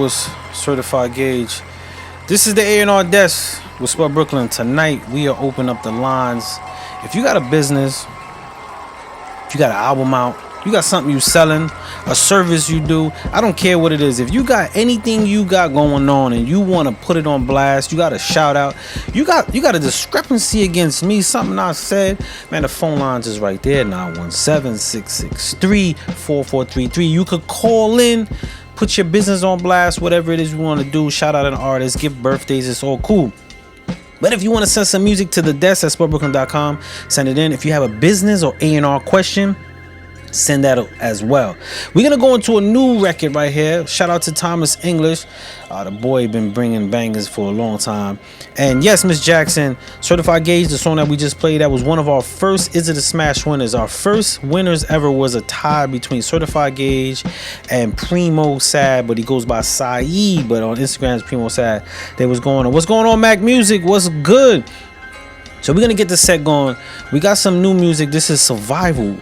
Was Certified Gauge. This is the A&R Desk with Spud Brooklyn. Tonight we are opening up the lines. If you got a business, if you got an album out, you got something you selling, a service you do, I don't care what it is. If you got anything you got going on and you want to put it on blast, you got a shout out, you got a discrepancy against me, something I said, man, the phone lines is right there, 917-663-4433. You could call in, put your business on blast, whatever it is you want to do. Shout out an artist, give birthdays, it's all cool. But if you want to send some music to the desk at spudbrooklyn.com, send it in. If you have a business or A&R question, send that as well. We're gonna go into a new record right here. Shout out to Thomas English. The boy been bringing bangers for a long time. And yes, Miss Jackson, Certified Gauge, the song that we just played, that was one of our first Is It a Smash winners. Our first winners ever was a tie between Certified Gauge and Primo Sad, but he goes by Saeed, but on Instagram it's Primo Sad. They was going on. What's going on, Mac Music? What's good? So we're gonna get the set going. We got some new music. This is Survival,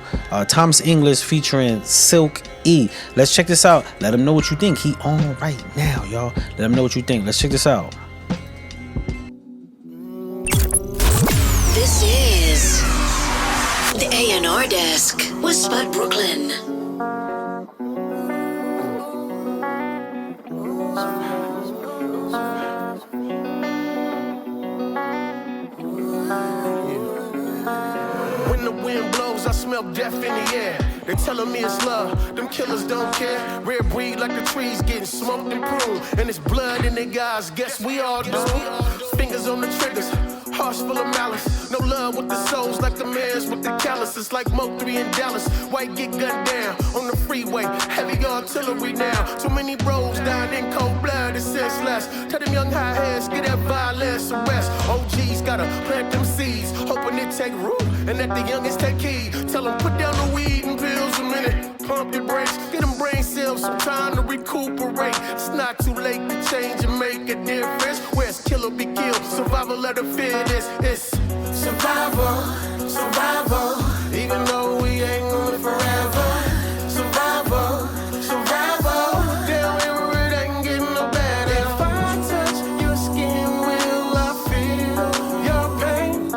Thomas English featuring Silk E. Let's check this out. Let him know what you think. He on right now, y'all. Let him know what you think. Let's check this out. This is the A&R Desk with Spud Brooklyn. When the wind blows, I smell death in the air. They telling me it's love, them killers don't care. Rare breed like the trees getting smoked and pruned. And it's blood in their guys, guess we all do. Fingers on the triggers, hearts full of malice. No love with the souls like the man's with the calluses. Like Mo 3 in Dallas, white get gunned down on the freeway. Heavy artillery now, too many bros dying in cold blood, it's senseless. Tell them young high heads, get that violence arrest. OGs gotta plant them seeds, hoping it take root and that the youngest take heed. Tell them put down the weed and pills a minute. Pump your brakes, get them brain cells some time to recuperate. It's not too late to change and make a difference. Where's kill or be killed? Survival of the fittest. It's survival, survival. Even though we ain't going forever. Survival, survival. Down here it ain't getting no better. If I touch your skin, will I feel your pain?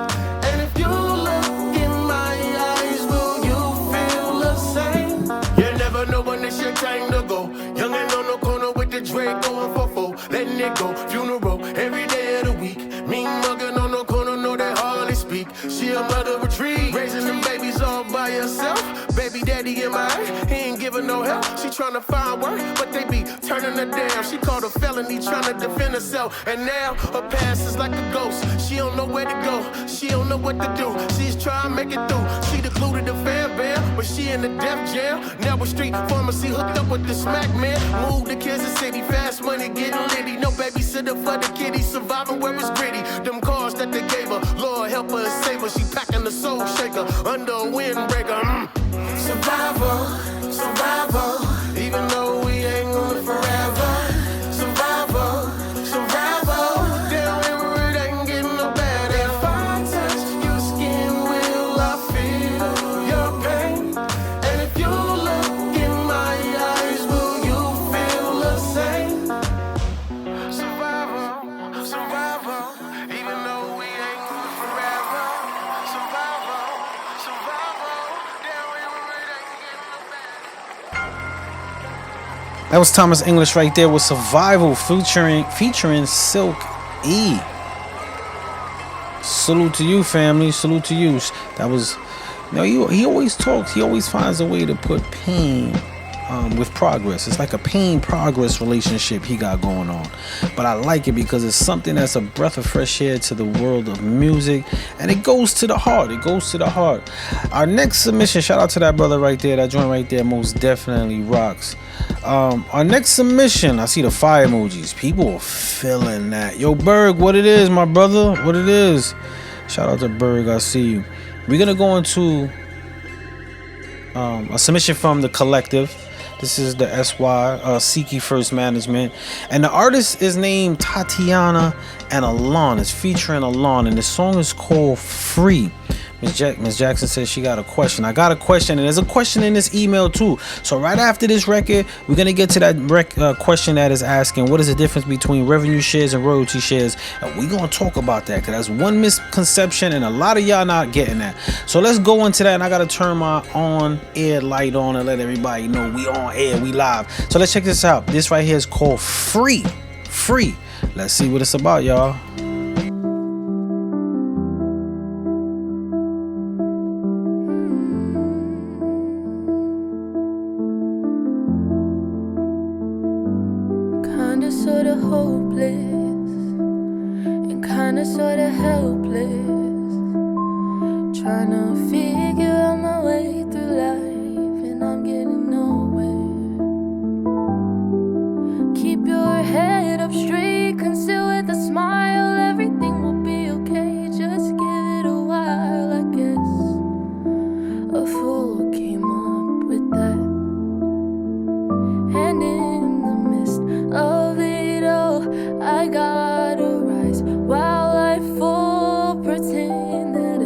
And if you look in my eyes, will you feel the same? You never know when it's your time to go. Young and on the corner with the Drake going for four. Letting it go, funeral every day of the week. Me mugging on the corner, know they hardly speak. She a mother of retreat, raising them babies all by herself. Baby daddy in my eye, he ain't giving no help. She tryna find work, but they be turning her down. She called a felony, tryna defend herself. And now her past is like a ghost. She don't know where to go, she don't know what to do. She's trying to make it through. She the glue to the fair band, but she in the death jail. Now a street pharmacy hooked up with the smack man. Moved to Kansas City, fast money, getting litty. No babysitter for the kitty, surviving where it's gritty. Them cars that they gave her, Lord help her and save her. She packing the soul shaker under a windbreaker. Survival, survival. Even though we ain't going forever. Survival, survival. Down here it ain't getting no better. If I touch your skin, will I feel your pain? And if you look in my eyes, will you feel the same? Survival, survival. Even though we ain't going forever. Survival, survival. Down here it ain't getting no better. That was Thomas English right there with Survival featuring Silk E. Salute to you, family. Salute to you. That was, he always talks. He always finds a way to put pain with progress. It's like a pain progress relationship he got going on. But I like it because it's something that's a breath of fresh air to the world of music, and it goes to the heart. It goes to the heart. Our next submission, shout out to that brother right there. That joint right there most definitely rocks. Our next submission, I see the fire emojis. People are feeling that. Yo, Berg, what it is, my brother? What it is? Shout out to Berg, I see you. We're gonna go into a submission from the collective. This is the SY, Siki First Management. And the artist is named Tatiana and Alon. It's featuring Alon. And the song is called Free. Miss Jackson says she got a question. I got a question, and there's a question in this email too. So right after this record, we're gonna get to that question that is asking, what is the difference between revenue shares and royalty shares? And we're gonna talk about that, because that's one misconception, and a lot of y'all not getting that. So let's go into that, and I gotta turn my on-air light on and let everybody know we on air, we live. So let's check this out. This right here is called Free. Let's see what it's about, y'all. Kinda sorta hopeless and kinda sorta helpless, trying to figure out my way through life, and I'm getting nowhere. Keep your head up straight, conceal with a smile, everything will be okay, just give it a while, I guess. A fool came up with that, and in the midst of it all, I gotta rise while I fall, pretend that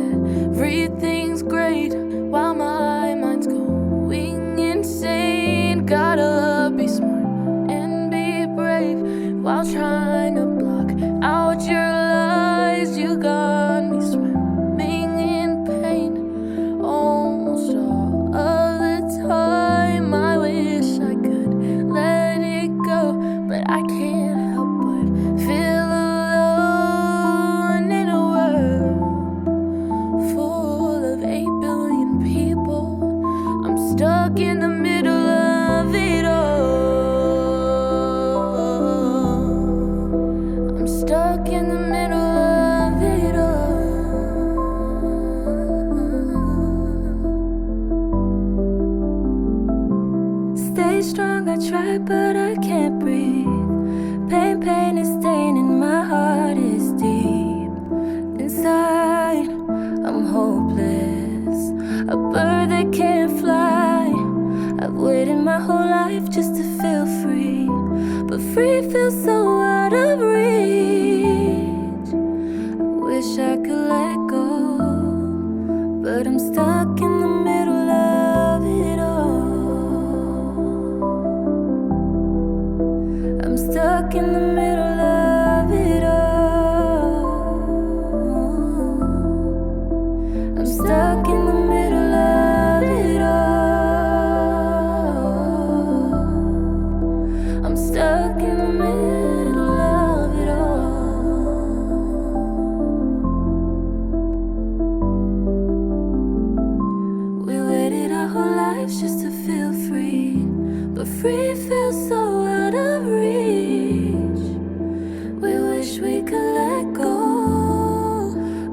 everything's great while my mind's going insane. Gotta be smart and be brave while trying to block out your lies. You got me swimming in pain almost all of the time. I wish I could let it go, but I can't help but feel alone in a world full of 8 billion people. I'm stuck in the middle of it all. I'm stuck in the middle of it all. Stay strong, I try, but I can't breathe. Pain is staining my heart is deep inside. I'm hopeless, a bird that can't fly. I've waited my whole life just to feel free, but free feels so out of reach. I wish I could let go, but I'm stuck in the middle of it all. I'm stuck in the middle of it all. I'm stuck in the middle of it all. I'm stuck in the middle of it all. We waited our whole lives just to feel free, but free feels so out of reach. We wish we could let go,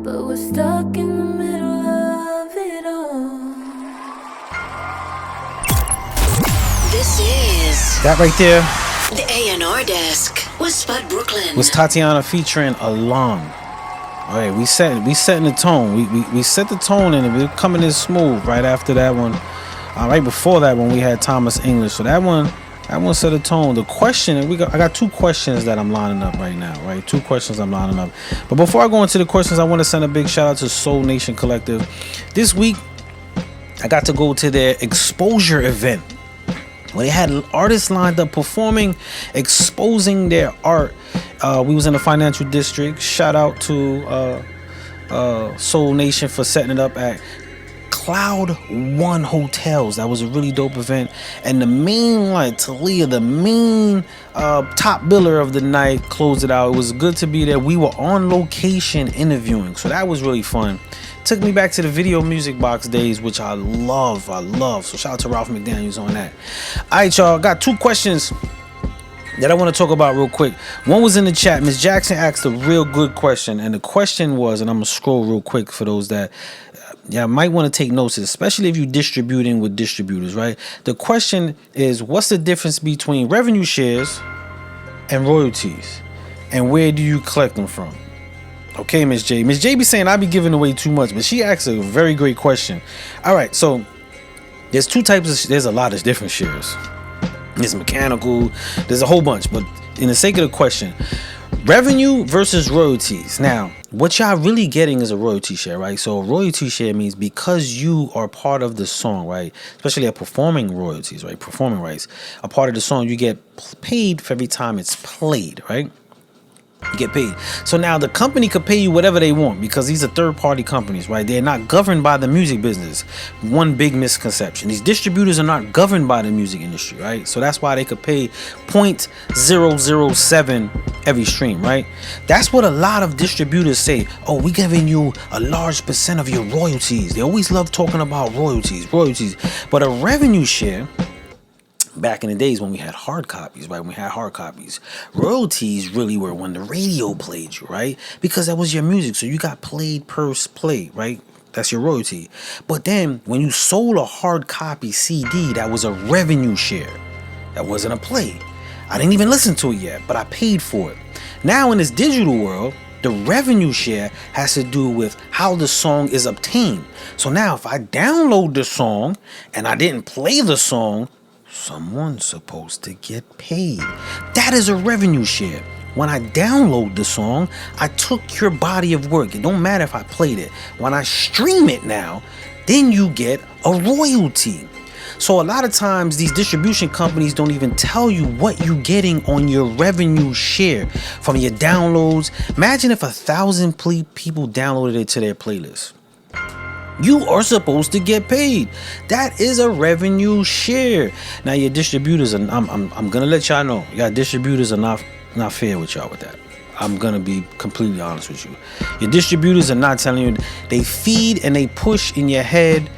but we're stuck in the middle of it all. This is That right there the A&R Desk with Spud Brooklyn. was Tatiana featuring Alarm. All right, we setting the tone. We set the tone, and we're coming in smooth right after that one. Right before that one, we had Thomas English. So that one set the tone. The question, and I got two questions that I'm lining up right now. Right, two questions I'm lining up. But before I go into the questions, I want to send a big shout out to Soul Nation Collective. This week, I got to go to their exposure event, where they had artists lined up performing, exposing their art. We was in the financial district. Shout out to Soul Nation for setting it up at Cloud One Hotels. That was a really dope event. And the main, Talia, the main top biller of the night, closed it out. It was good to be there. We were on location interviewing, so that was really fun. Took me back to the video music box days, which I love. So shout out to Ralph McDaniels on that. All right, y'all, got two questions that I want to talk about real quick. One was in the chat. Miss Jackson asked a real good question, and the question was, and I'm gonna scroll real quick for those that might want to take notes, especially if you're distributing with distributors, right? The question is, what's the difference between revenue shares and royalties, and where do you collect them from? Okay, Miss J. Miss J be saying I be giving away too much, but she asked a very great question. All right, so there's two types of, there's a lot of different shares. There's mechanical, there's a whole bunch, but in the sake of the question, Revenue versus royalties. Now, what y'all really getting is a royalty share, right? So a royalty share means because you are part of the song, right? Especially a performing royalties, right? Performing rights. A part of the song, you get paid for every time it's played, right? You get paid. So now the company could pay you whatever they want because these are third-party companies, right? They're not governed by the music business. One big misconception. These distributors are not governed by the music industry, right? So that's why they could pay 0.007 every stream, right? That's what a lot of distributors say. Oh, we're giving you a large percent of your royalties. They always love talking about royalties. But a revenue share, back in the days when we had hard copies, right? When we had hard copies, royalties really were when the radio played you, right? Because that was your music. So you got played per play, right? That's your royalty. But then when you sold a hard copy CD, that was a revenue share. That wasn't a play. I didn't even listen to it yet, but I paid for it. Now in this digital world, the revenue share has to do with how the song is obtained. So now if I download the song and I didn't play the song, someone's supposed to get paid. That is a revenue share. When I download the song, I took your body of work. It don't matter if I played it. When I stream it now, then you get a royalty. So a lot of times these distribution companies don't even tell you what you're getting on your revenue share from your downloads. Imagine if 1,000 people downloaded it to their playlist. You are supposed to get paid. That is a revenue share. Now your distributors, and I'm gonna let y'all know, your distributors are not fair with y'all with that. I'm gonna be completely honest with you. Your distributors are not telling you. They feed and they push in your head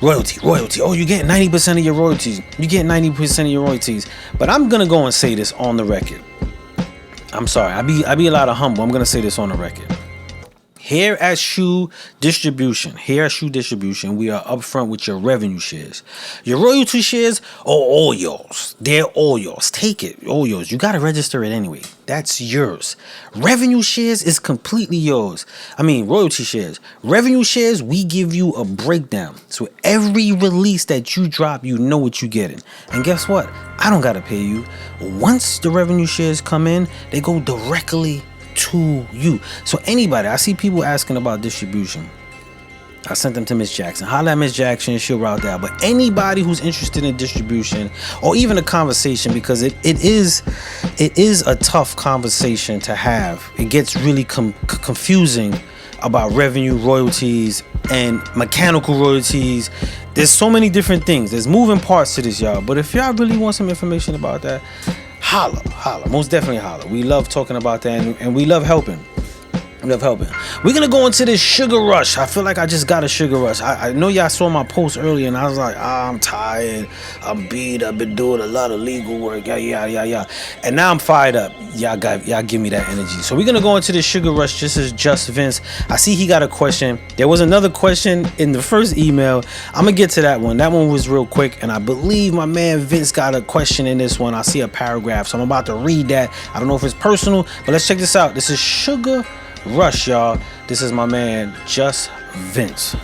royalty. Oh, you get 90% of your royalties. You get 90% of your royalties. But I'm gonna go and say this on the record. I'm sorry. I be a lot of humble. I'm gonna say this on the record. Here at Shoe Distribution, we are upfront with your revenue shares. Your royalty shares are all yours. They're all yours. Take it, all yours. You got to register it anyway. That's yours. Revenue shares is completely yours. Royalty shares. Revenue shares, we give you a breakdown. So every release that you drop, you know what you're getting. And guess what? I don't got to pay you. Once the revenue shares come in, they go directly to you. So anybody, I see people asking about distribution. I sent them to Miss Jackson. Holla at Miss Jackson, she'll route that. But anybody who's interested in distribution or even a conversation, because it is a tough conversation to have. It gets really confusing about revenue, royalties, and mechanical royalties. There's so many different things. There's moving parts to this, y'all. But if y'all really want some information about that, holla, most definitely holla. We love talking about that, and we love helping. We're gonna go into this sugar rush. I feel like I just got a sugar rush. I know y'all saw my post earlier, and I was like, I'm tired, I'm beat, I've been doing a lot of legal work, yeah. And now I'm fired up. Y'all give me that energy. So we're gonna go into this sugar rush. This is Just Vince. I see he got a question. There was another question in the first email. I'm gonna get to that one. That one was real quick, and I believe my man Vince got a question in this one. I see a paragraph, so I'm about to read that. I don't know if it's personal, but let's check this out. This is Sugar Rush, y'all. This is my man Just Vince.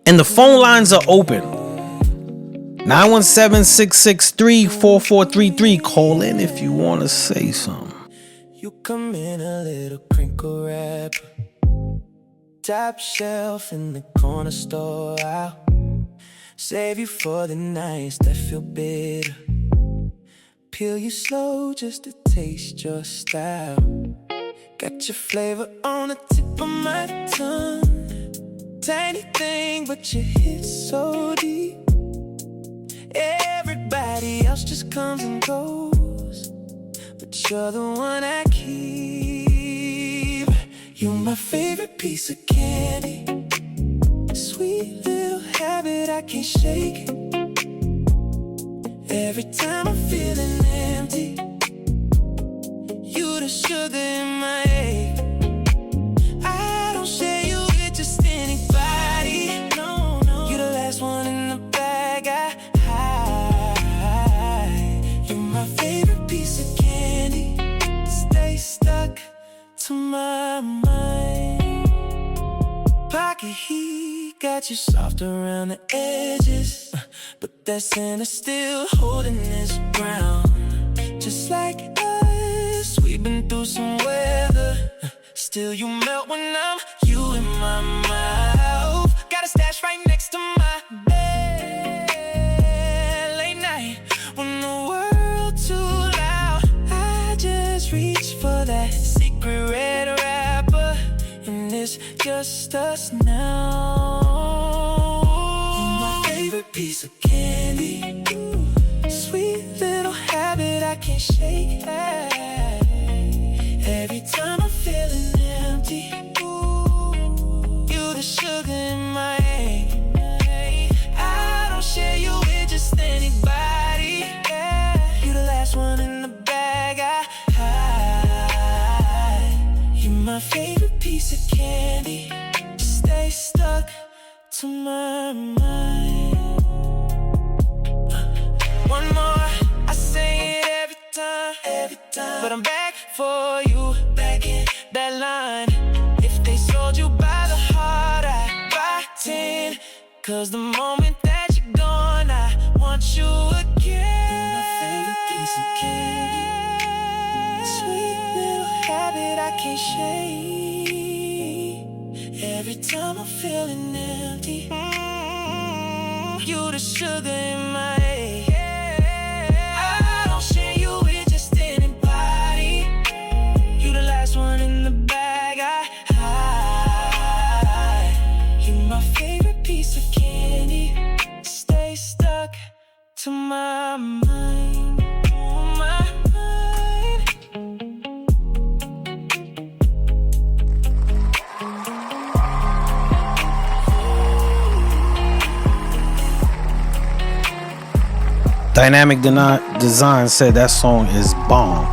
And the phone lines are open. 917-663-4433. Call in if you want to say something. You come in a little crinkle wrap, top shelf in the corner store. I'll save you for the nights that feel bitter. Peel you slow just to taste your style. Got your flavor on the tip of my tongue. Tiny thing, but you hit so deep. Everybody else just comes and goes, but you're the one I keep. You're my favorite piece of candy, a sweet little habit I can't shake. Every time I'm feeling empty, you the sugar in my egg. I don't share you with just anybody. No, you're the last one in the bag. You're my favorite piece of candy. Stay stuck to my mind. Pocket heat got you soft around the edges, but destined is still holding its ground. Just like us, we've been through some weather. Still you melt when I'm you in my mouth. Got a stash right next to my bed. Late night when the world too loud, I just reach for that secret red wrapper, and it's just us now. My favorite piece of candy, sweet little habit I can't shake. Every time I'm feeling empty, you the sugar in my egg. I don't share you with just anybody. You the last one in the bag I hide. You're my favorite piece of candy. Stay stuck to my mind. One more, I say it every time, but I'm back for you, back in that line. If they sold you by the heart, I buy 10. Cause the moment that you're gone, I want you again. My favorite piece of candy, sweet little habit I can't shake. Every time I'm feeling empty, you the sugar in my egg. I don't share you with just anybody. You the last one in the bag I hide. You my favorite piece of candy. Stay stuck to my mind. My mind. Dynamic Design said that song is bomb.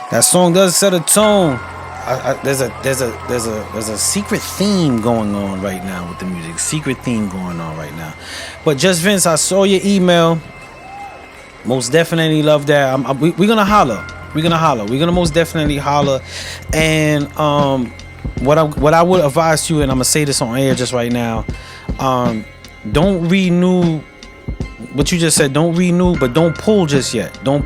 That song does set a tone. There's a secret theme going on right now with the music. Secret theme going on right now. But Just Vince, I saw your email. Most definitely love that. We're gonna holler. We're gonna most definitely holler. And what I would advise you, and I'm gonna say this on air just right now. Don't renew. What you just said, don't renew, but don't pull just yet. The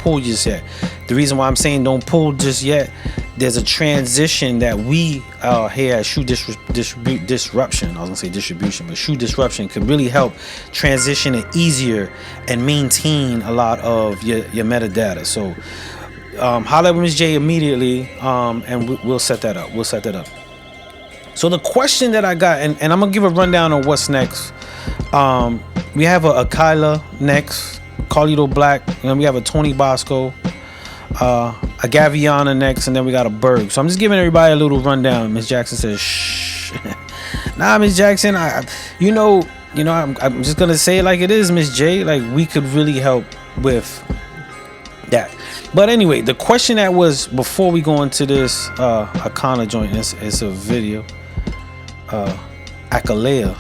reason why I'm saying don't pull just yet, there's a transition that we here at Shoe Disruption, I was gonna say distribution, but Shoe Disruption could really help transition it easier and maintain a lot of your metadata. So holler at Ms. J immediately, and we'll set that up. So the question that I got, and I'm gonna give a rundown on what's next. We have a Kyla next, Carlito Black, and then we have a Tony Bosco, a Gaviana next, and then we got a Berg. So I'm just giving everybody a little rundown. Miss Jackson says, shh. Nah, Miss Jackson, I'm just gonna say it like it is, Miss J. Like, we could really help with that. But anyway, the question that was before we go into this Akana joint, it's a video. Akalea.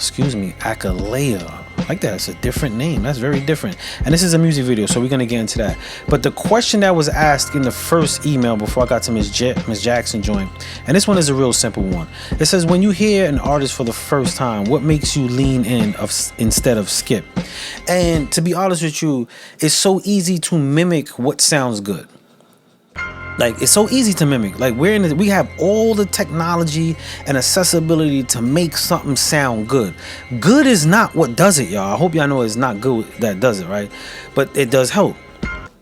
Like that, it's a different name. That's very different. And this is a music video, so we're gonna get into that. But the question that was asked in the first email before I got to Miss Jackson joint, and this one is a real simple one. It says, when you hear an artist for the first time, what makes you lean in instead of skip? And to be honest with you, it's so easy to mimic what sounds good. Like, it's so easy to mimic. Like, we have all the technology and accessibility to make something sound good. Good is not what does it, y'all. I hope y'all know it's not good that does it, right? But it does help.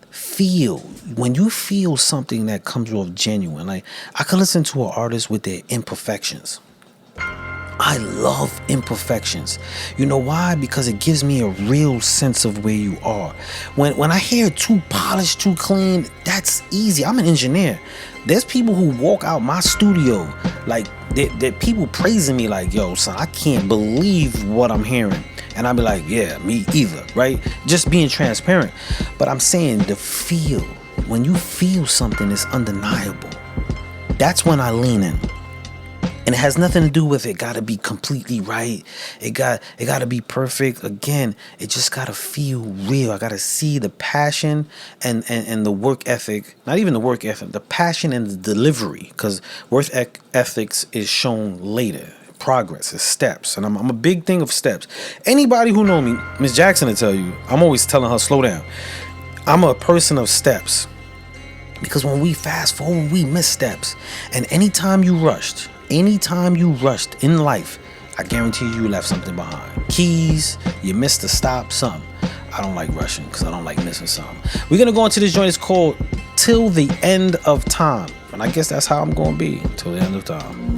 Feel. When you feel something that comes off genuine, like, I can listen to an artist with their imperfections. I love imperfections. You know why? Because it gives me a real sense of where you are. When I hear too polished, too clean, that's easy. I'm an engineer. There's people who walk out my studio, like, they're people praising me like, yo, son, I can't believe what I'm hearing. And I'll be like, yeah, me either, right? Just being transparent. But I'm saying the feel. When you feel something, it's undeniable. That's when I lean in. And it has nothing to do with it gotta be completely right. It gotta be perfect. Again, it just gotta feel real. I gotta see the passion and the work ethic. Not even the work ethic, the passion and the delivery. Because work ethics is shown later. progress, it's steps. And I'm a big thing of steps. Anybody who know me, Miss Jackson will tell you, I'm always telling her, slow down. I'm a person of steps. Because when we fast forward, we miss steps. And anytime you rushed in life, I guarantee you left something behind. Keys, you missed a stop, something. I don't like rushing because I don't like missing something. We're going to go into this joint. It's called Till the End of Time. And I guess that's how I'm going to be, till the end of time.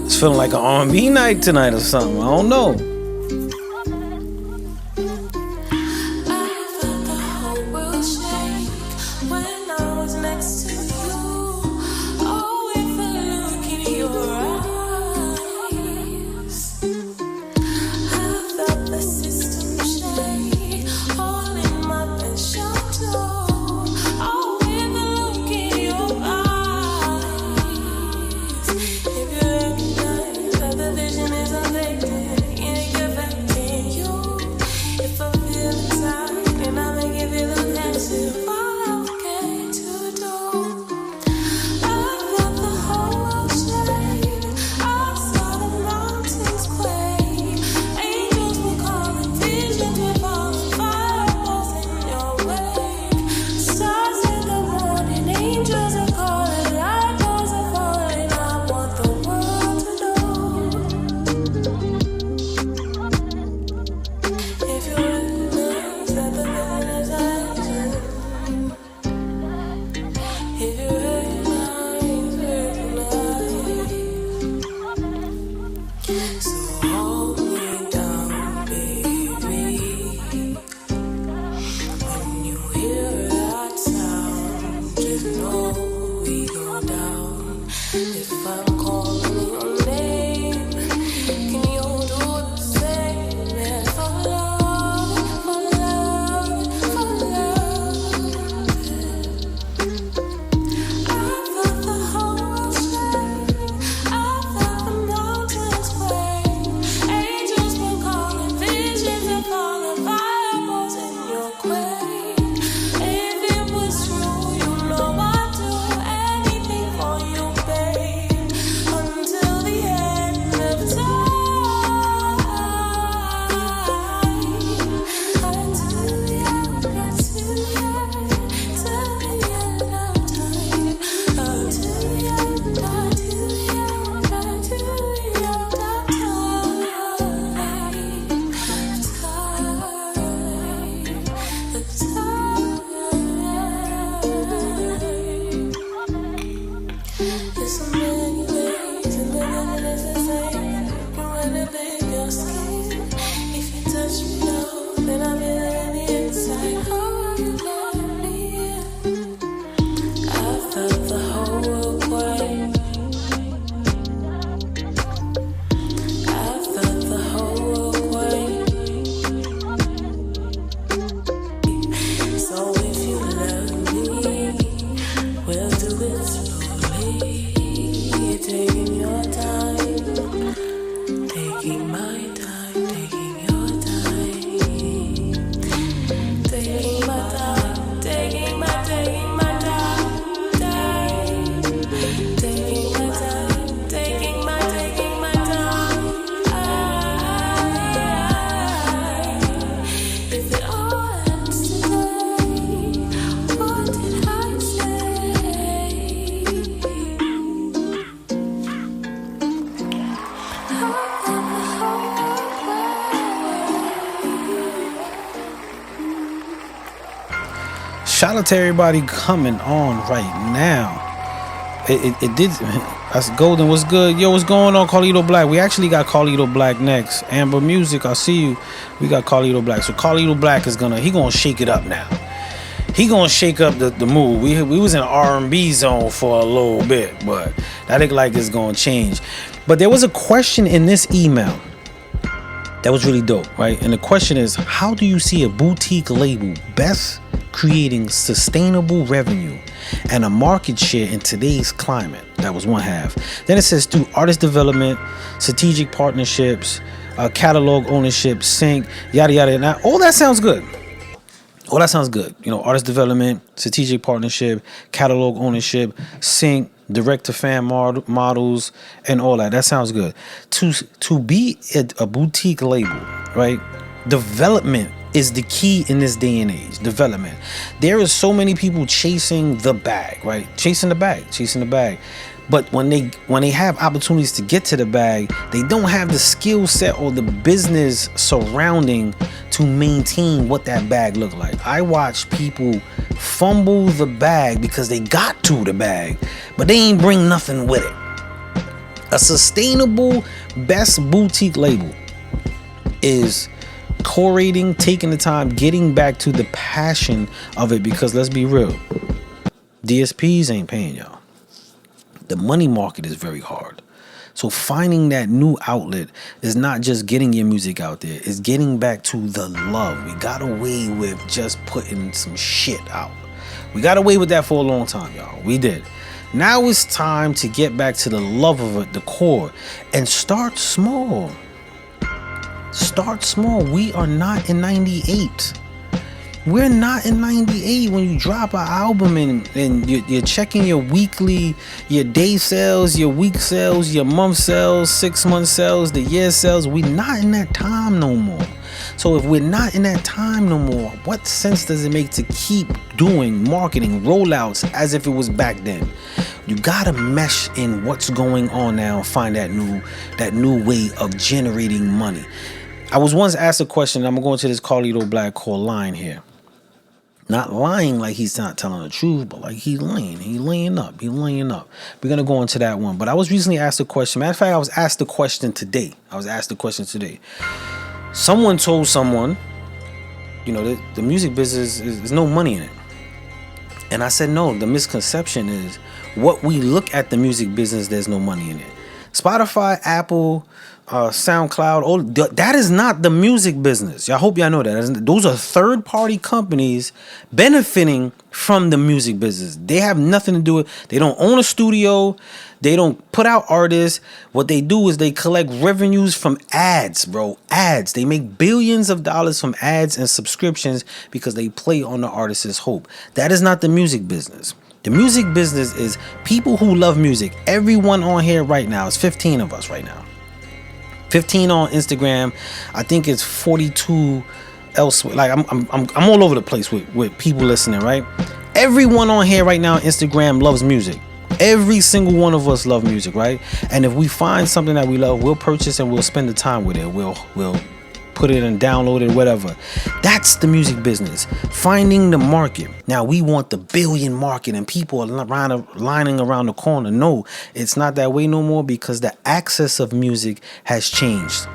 It's feeling like an R&B night tonight or something. I don't know. Shout out to everybody coming on right now. It did. That's Golden. What's good? Yo, what's going on, Carlito Black? We actually got Carlito Black next. Amber Music, I see you. We got Carlito Black. So Carlito Black is gonna shake it up now. He gonna shake up the mood. We was in R&B zone for a little bit, but that look like it's gonna change. But there was a question in this email that was really dope, right? And the question is, how do you see a boutique label best creating sustainable revenue and a market share in today's climate. That was one half. Then it says through artist development, strategic partnerships, catalog ownership, sync, yada yada. Now, all that sounds good. All that sounds good. You know, artist development, strategic partnership, catalog ownership, sync, direct to fan models, and all that. That sounds good. To be a boutique label, right? Development is the key in this day and age. Development. There is so many people chasing the bag, right? Chasing the bag. But when they have opportunities to get to the bag, they don't have the skill set or the business surrounding to maintain what that bag look like. I watch people fumble the bag because they got to the bag, but they ain't bring nothing with it. A sustainable best boutique label is curating, taking the time, getting back to the passion of it, because let's be real, DSPs ain't paying y'all. The money market is very hard. So finding that new outlet is not just getting your music out there. It's getting back to the love. We got away with just putting some shit out. We got away with that for a long time, y'all. We did. Now it's time to get back to the love of it, the core, and start small. Start small. We are not in 98. We're not in 98 when you drop an album and you're checking your weekly, your day sales, your week sales, your month sales, 6 month sales, the year sales. We're not in that time no more. So if we're not in that time no more, what sense does it make to keep doing marketing rollouts as if it was back then? You gotta mesh in what's going on now and find that new way of generating money. I was once asked a question. I'm gonna go into this Carlito Black called lying here. Not lying like he's not telling the truth, but like he's laying. He laying up. We're going to go into that one. But I was recently asked a question. Matter of fact, I was asked the question today. Someone told someone, you know, the music business is no money in it. And I said, no, the misconception is what we look at the music business, there's no money in it. Spotify, Apple, SoundCloud, that is not the music business. I hope y'all know that. Those are third-party companies benefiting from the music business. They have nothing to do with. They don't own a studio. They don't put out artists. What they do is they collect revenues from ads, bro. Ads. They make billions of dollars from ads and subscriptions because they play on the artist's hope. That is not the music business. The music business is people who love music. Everyone on here right now, it's 15 of us right now. 15 on Instagram. I think it's 42 elsewhere. Like I'm all over the place with people listening, right? Everyone on here right now on Instagram loves music. Every single one of us love music, right? And if we find something that we love, we'll purchase and we'll spend the time with it. We'll put it and download it, whatever. That's the music business. Finding the market. Now we want the billion market and people are lining around the corner. No, it's not that way no more because the access of music has changed.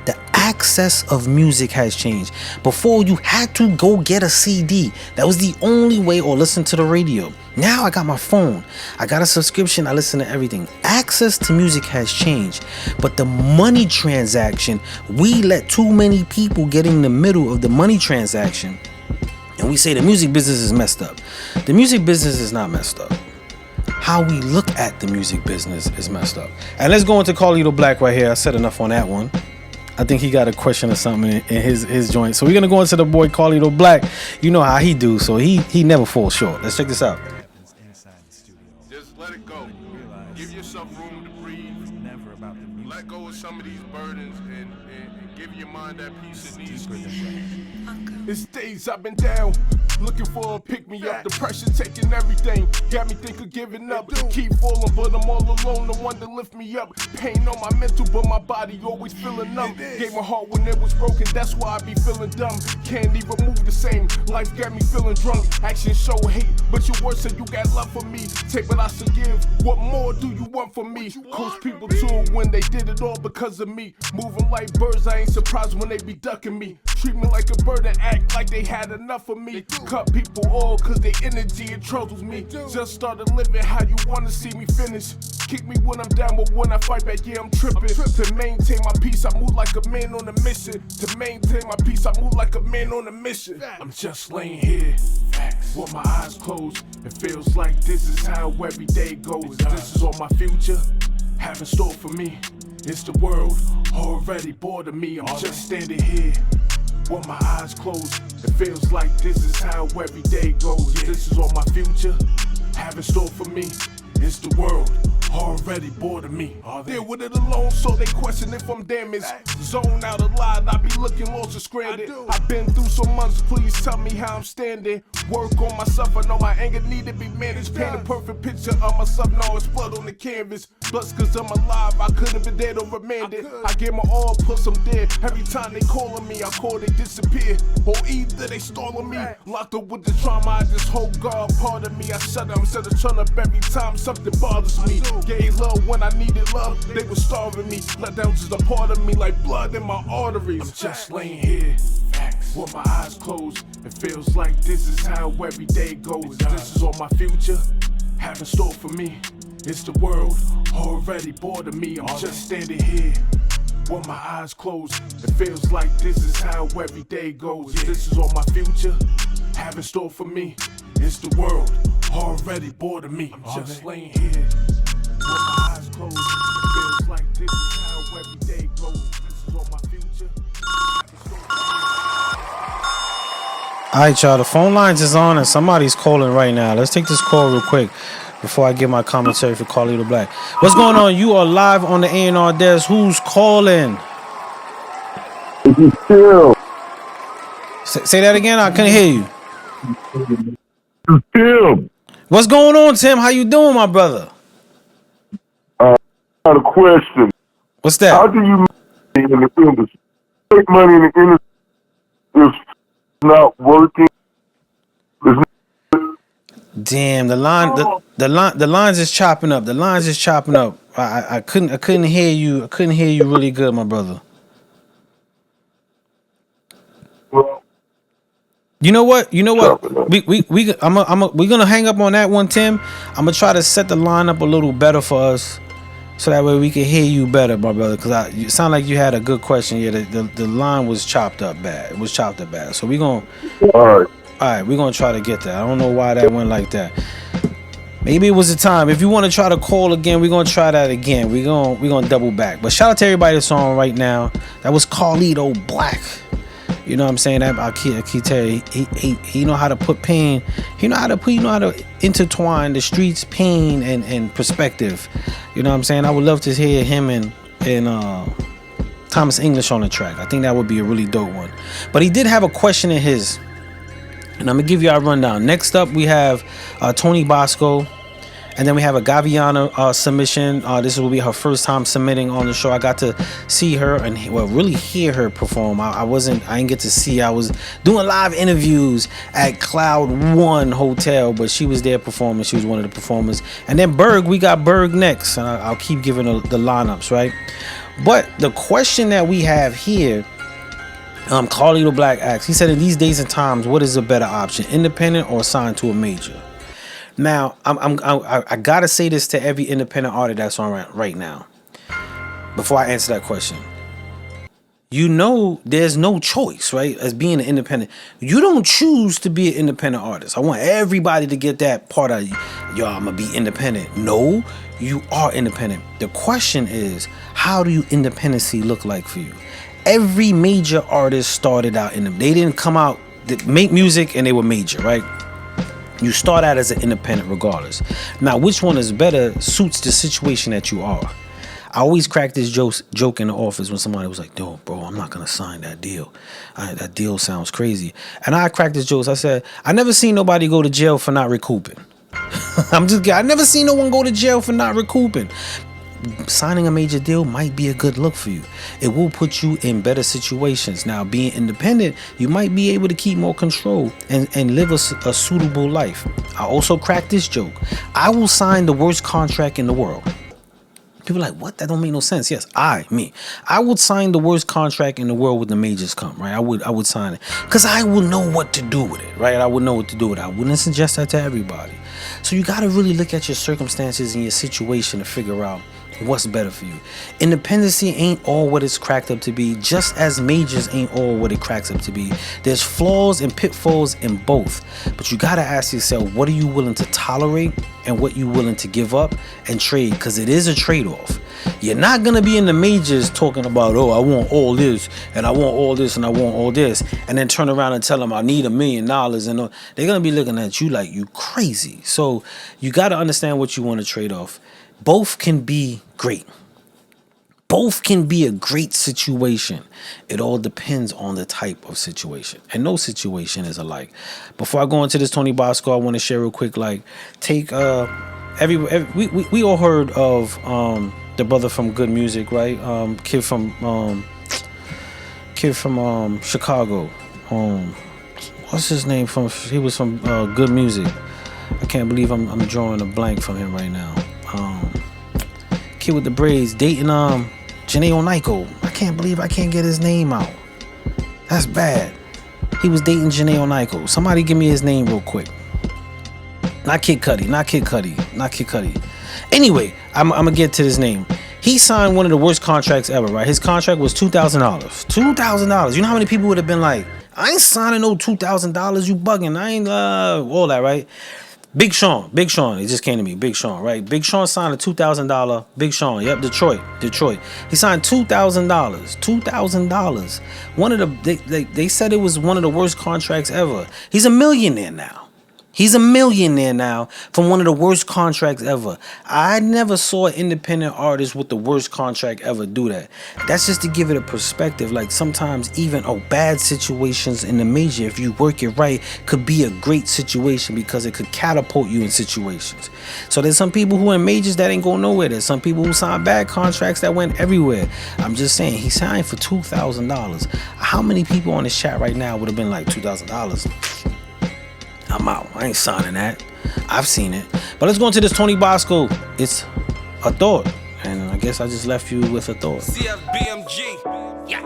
The access of music has changed. Before you had to go get a CD. That was the only way, or listen to the radio. Now I got my phone. I got a subscription. I listen to everything. Access to music has changed. But the money transaction, we let too many people get in the middle of the money transaction. And we say the music business is messed up. The music business is not messed up. How we look at the music business is messed up. And let's go into Carlito Black right here. I said enough on that one. I think he got a question or something in his joint. So we're going to go into the boy Carlito Black. You know how he do, so he never falls short. Let's check this out. Just let it go. Give yourself room to breathe. Let go of some of these burdens and give your mind that peace it needs. It's days I've been down, looking for a pick-me-up. The pressure taking everything, got me thinking giving up. Keep falling, but I'm all alone, the one to lift me up. Pain on my mental, but my body always feeling numb. Gave my heart when it was broken, that's why I be feeling dumb. Can't even move the same, life got me feeling drunk. Actions show hate, but your words say you got love for me. Take what I should give, what more do you want from me? Close people too when they did it all because of me. Moving like birds, I ain't surprised when they be ducking me. treat me like a bird and act like they had enough of me. Cut people all cause they energy it troubles me. Just started living how you wanna see me finish. Kick me when I'm down, but when I fight back, yeah, I'm tripping. To maintain my peace, I move like a man on a mission. To maintain my peace, I move like a man on a mission. I'm just laying here, with my eyes closed. It feels like this is how every day goes. This is all my future have in store for me. It's the world already bored of me. I'm just standing here with my eyes closed. It feels like this is how every day goes. This is all my future have in store for me. It's the world already bored of me. Deal with it alone, so they question if I'm damaged. Zone out a lot, I be looking lost and stranded. I've been through so much, please tell me how I'm standing. Work on myself, I know my anger need to be managed. Paint a perfect picture of myself, now it's blood on the canvas. Plus cause I'm alive, I could've been dead or remanded. I gave my all, plus I'm dead. Every time they calling me, I call, they disappear. Or either they stalling me. Locked up with the trauma, I just hope God pardon me. I shut up instead of turn up every time something bothers me. Gave love when I needed love, they were starving me. Let down just a part of me like blood in my arteries. I'm just laying here, with my eyes closed. It feels like this is how every day goes. This is all my future have in store for me. It's the world already bored of me. I'm just standing here with my eyes closed. It feels like this is how every day goes. This is all my future have in store for me. It's the world already bored of me. I'm just laying here with my eyes closed. It feels like this is how every day goes. This is all my future have in store for me. All right, y'all. The phone lines is on and somebody's calling right now. Let's take this call real quick before I give my commentary for Carlito Black. What's going on? You are live on the A&R Desk. Who's calling? Tim. Say that again. I couldn't hear you. It's Tim. What's going on, Tim? How you doing, my brother? I got a question. What's that? How do you make money in the industry? Make money in the industry is not working. Damn, the lines is chopping up. The lines is chopping up. I couldn't hear you. I couldn't hear you really good, my brother. Well, You know what? We're gonna hang up on that one, Tim. I'm gonna try to set the line up a little better for us, so that way we can hear you better, my brother. Cause you sound like you had a good question. Yeah, the line was chopped up bad. It was chopped up bad. So we're gonna try to get that. I don't know why that went like that. Maybe it was the time. If you want to try to call again, we're gonna try that again. We're gonna double back. But shout out to everybody that's on right now. That was Carlito Black. You know what I'm saying? I keep telling you, he know how to put pain. He know how to intertwine the streets, pain, and perspective. You know what I'm saying? I would love to hear him and Thomas English on the track. I think that would be a really dope one. But he did have a question in his, and I'm gonna give you our rundown. Next up, we have Tony Bosco. And then we have a Gaviana submission. This will be her first time submitting on the show. I got to see her and really hear her perform. I didn't get to see. I was doing live interviews at Cloud One Hotel, but she was there performing. She was one of the performers. And then Berg, we got Berg next. And I'll keep giving the lineups, right? But the question that we have here, Carlito Black asks, he said, in these days and times, what is a better option, independent or signed to a major? Now, I gotta say this to every independent artist that's on right now. Before I answer that question, you know, there's no choice, right? As being an independent, you don't choose to be an independent artist. I want everybody to get that part of, yo, I'm gonna be independent. No, you are independent. The question is, how do independency look like for you? Every major artist started out they didn't come out to make music and they were major, right? You start out as an independent regardless. Now, which one is better suits the situation that you are. I always crack this joke in the office when somebody was like, yo, bro, I'm not going to sign that deal. That deal sounds crazy. And I cracked this joke. I said, I never seen nobody go to jail for not recouping. I never seen no one go to jail for not recouping. Signing a major deal might be a good look for you. It will put you in better situations. Now, being independent, you might be able to keep more control and live a suitable life. I also cracked this joke. I will sign the worst contract in the world. People are like, what? That don't make no sense. Yes, I would sign the worst contract in the world when the majors come, right? I would sign it because I would know what to do with it, right? I would know what to do with it. I wouldn't suggest that to everybody. So you got to really look at your circumstances and your situation to figure out what's better for you. Independency ain't all what it's cracked up to be, just as majors ain't all what it cracks up to be. There's flaws and pitfalls in both, but you gotta ask yourself, what are you willing to tolerate and what you willing to give up and trade, because it is a trade-off. You're not gonna be in the majors talking about, oh, I want all this and I want all this and I want all this, and then turn around and tell them I need $1 million, and they're gonna be looking at you like you crazy. So you gotta understand what you want to trade off. Both can be great. Both can be a great situation. It all depends on the type of situation. And no situation is alike. Before I go into this Tony Bosco, I want to share real quick, like, take we all heard of the brother from Good Music, right? Kid from Chicago. What's his name? He was from Good Music. I can't believe I'm drawing a blank from him right now. Kid with the braids dating Janae Onaiko. I can't believe I can't get his name out. That's bad. He was dating Janae Onaiko. Somebody give me his name real quick. Not Kid Cudi. Anyway, I'm gonna get to his name. He signed one of the worst contracts ever, right? His contract was $2,000. $2,000. You know how many people would have been like, I ain't signing no $2,000. You bugging. I ain't all that, right? Big Sean, it just came to me. Big Sean, right? Big Sean signed a $2,000. Big Sean, yep, Detroit. He signed $2,000. $2,000. One of the they said it was one of the worst contracts ever. He's a millionaire now. From one of the worst contracts ever. I never saw an independent artist with the worst contract ever do that. That's just to give it a perspective. Like, sometimes even bad situations in the major, if you work it right, could be a great situation because it could catapult you in situations. So there's some people who are in majors that ain't going nowhere. There's some people who signed bad contracts that went everywhere. I'm just saying, he signed for $2,000. How many people on this chat right now would have been like, $2,000? I'm out. I ain't signing that. I've seen it. But let's go into this Tony Bosco. It's a thought. And I guess I just left you with a thought. CFBMG. Yeah.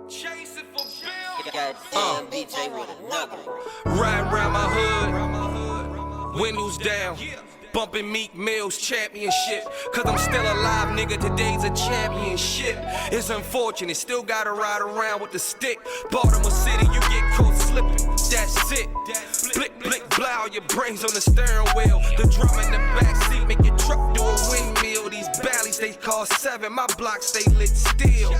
Chasing for Bill. Riding around my hood. Windows down. Bumping Meek Mill's championship. Cause I'm still alive, nigga, today's a championship. It's unfortunate, still gotta ride around with the stick. Baltimore City, you get caught slipping, that's it. Blick, blick, blow, your brains on the steering wheel. The drum in the backseat make your truck do a windmill. These valleys, they cost 7, my block stay lit still.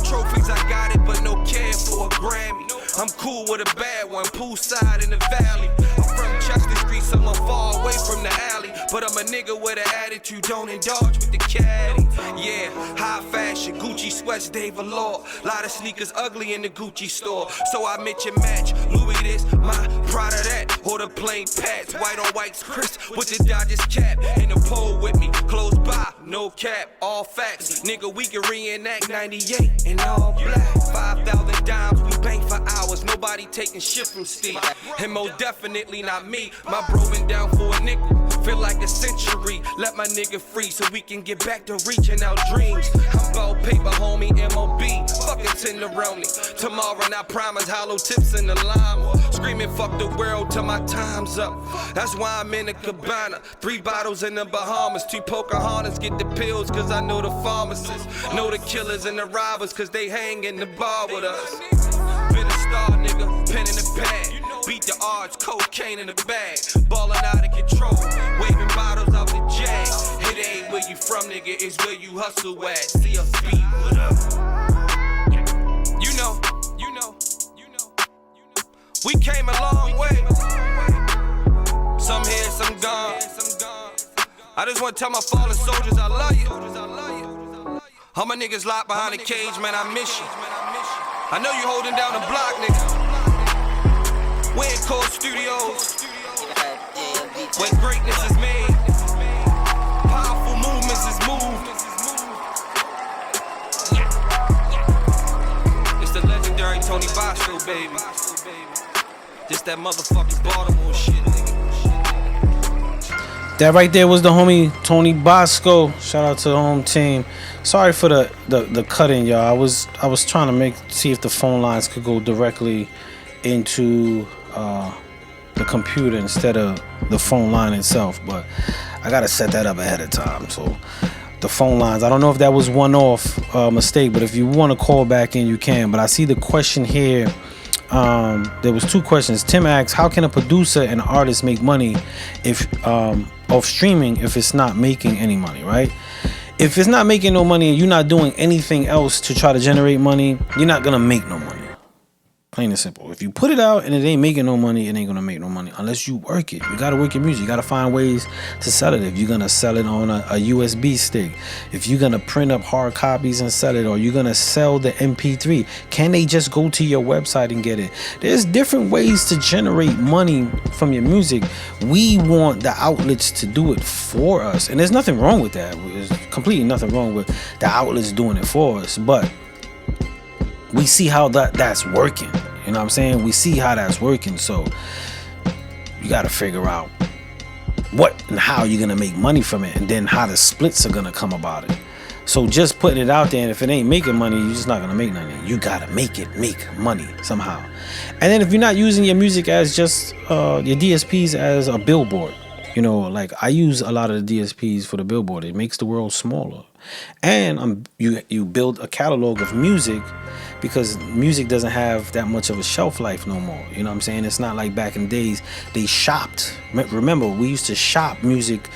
Trophies, I got it, but no care for a Grammy. I'm cool with a bad one, poolside in the valley. I'm from Chester Street, so I'm far away from the alley. But I'm a nigga with an attitude, don't indulge with the caddy. Yeah, high fashion, Gucci sweats, Dave Allure. Lot of sneakers ugly in the Gucci store. So I mix and match, Louis this, my Prada that. Or the plain pads, white on white's crisp with the Dodgers cap. In the pole with me, close by, no cap, all facts. Nigga, we can reenact 98 in all black. 5,000 dimes, we bank for hours. Nobody taking shit from Steve. And most definitely not me. My bro been down for a nickel. Feel like a century. Let my nigga free so we can get back to reaching our dreams. I'm about paper, homie, MOB. Fuck a tenderoni. Tomorrow, I promise hollow tips in the lime. Screaming, fuck the world till my time's up. That's why I'm in the cabana. 3 bottles in the Bahamas. 2 Pocahontas get the pills, cause I know the pharmacists. Know the killers and the robbers, cause they hang in the bar with us. Been a star, nigga, pen in the pad. Beat the odds, cocaine in the bag. Ballin' out of control, waving bottles off the jag. It ain't where you from, nigga, it's where you hustle at. CFB, what up? You know. We came a long way. Some here, some gone. I just wanna tell my fallen soldiers I love you. All my niggas locked behind the cage, man, I miss you. I know you holding down the block, nigga. We in Cold Studios, where greatness is made, powerful movements is moved. It's the legendary Tony Bosco, baby. This that motherfucking Baltimore shit, nigga. That right there was the homie Tony Bosco. Shout out to the home team. Sorry for the cut-in, y'all. I was trying to see if the phone lines could go directly into the computer instead of the phone line itself, but I gotta set that up ahead of time. So the phone lines, I don't know if that was one-off mistake, but if you want to call back in, you can. But I see the question here. There was two questions. Tim asks, how can a producer and artist make money if off streaming if it's not making any money, right? If it's not making no money and you're not doing anything else to try to generate money, you're not gonna make no money. Plain and simple. If you put it out and it ain't making no money, it ain't gonna make no money unless you work it. You gotta work your music. You gotta find ways to sell it. If you're gonna sell it on a USB stick, if you're gonna print up hard copies and sell it, or you're gonna sell the MP3, can they just go to your website and get it? There's different ways to generate money from your music. We want the outlets to do it for us, and there's nothing wrong with that. There's completely nothing wrong with the outlets doing it for us, but we see how that's working. You know what I'm saying? We see how that's working. So you got to figure out what and how you're going to make money from it, and then how the splits are going to come about it. So just putting it out there, and if it ain't making money, you're just not going to make nothing. You got to make money somehow. And then if you're not using your music as just your DSPs as a billboard, you know, like I use a lot of the DSPs for the billboard. It makes the world smaller. And you build a catalog of music, because music doesn't have that much of a shelf life no more. You know what I'm saying? It's not like back in the days they shopped. Remember, we used to shop music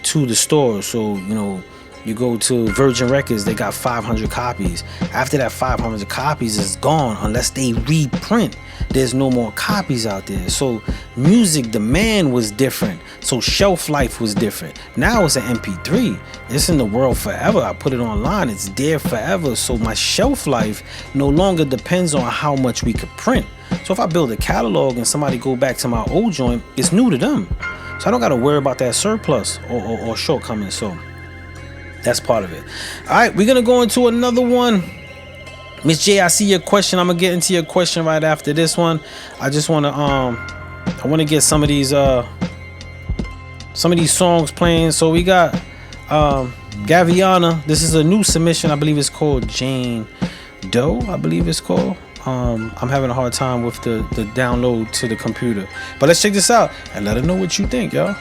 to the store. So, you know, you go to Virgin Records, they got 500 copies. After that 500 copies is gone, unless they reprint, there's no more copies out there. So music demand was different. So shelf life was different. Now it's an MP3. It's in the world forever. I put it online. It's there forever. So my shelf life no longer depends on how much we could print. So if I build a catalog and somebody go back to my old joint, it's new to them. So I don't got to worry about that surplus or shortcoming. So that's part of it. All right, we're going to go into another one. Miss J, I see your question. I'm going to get into your question right after this one. I just want to I want to get some of these songs playing. So we got Gaviana. This is a new submission. I believe it's called Jane Doe, I believe it's called. I'm having a hard time with the download to the computer. But let's check this out and let her know what you think, y'all.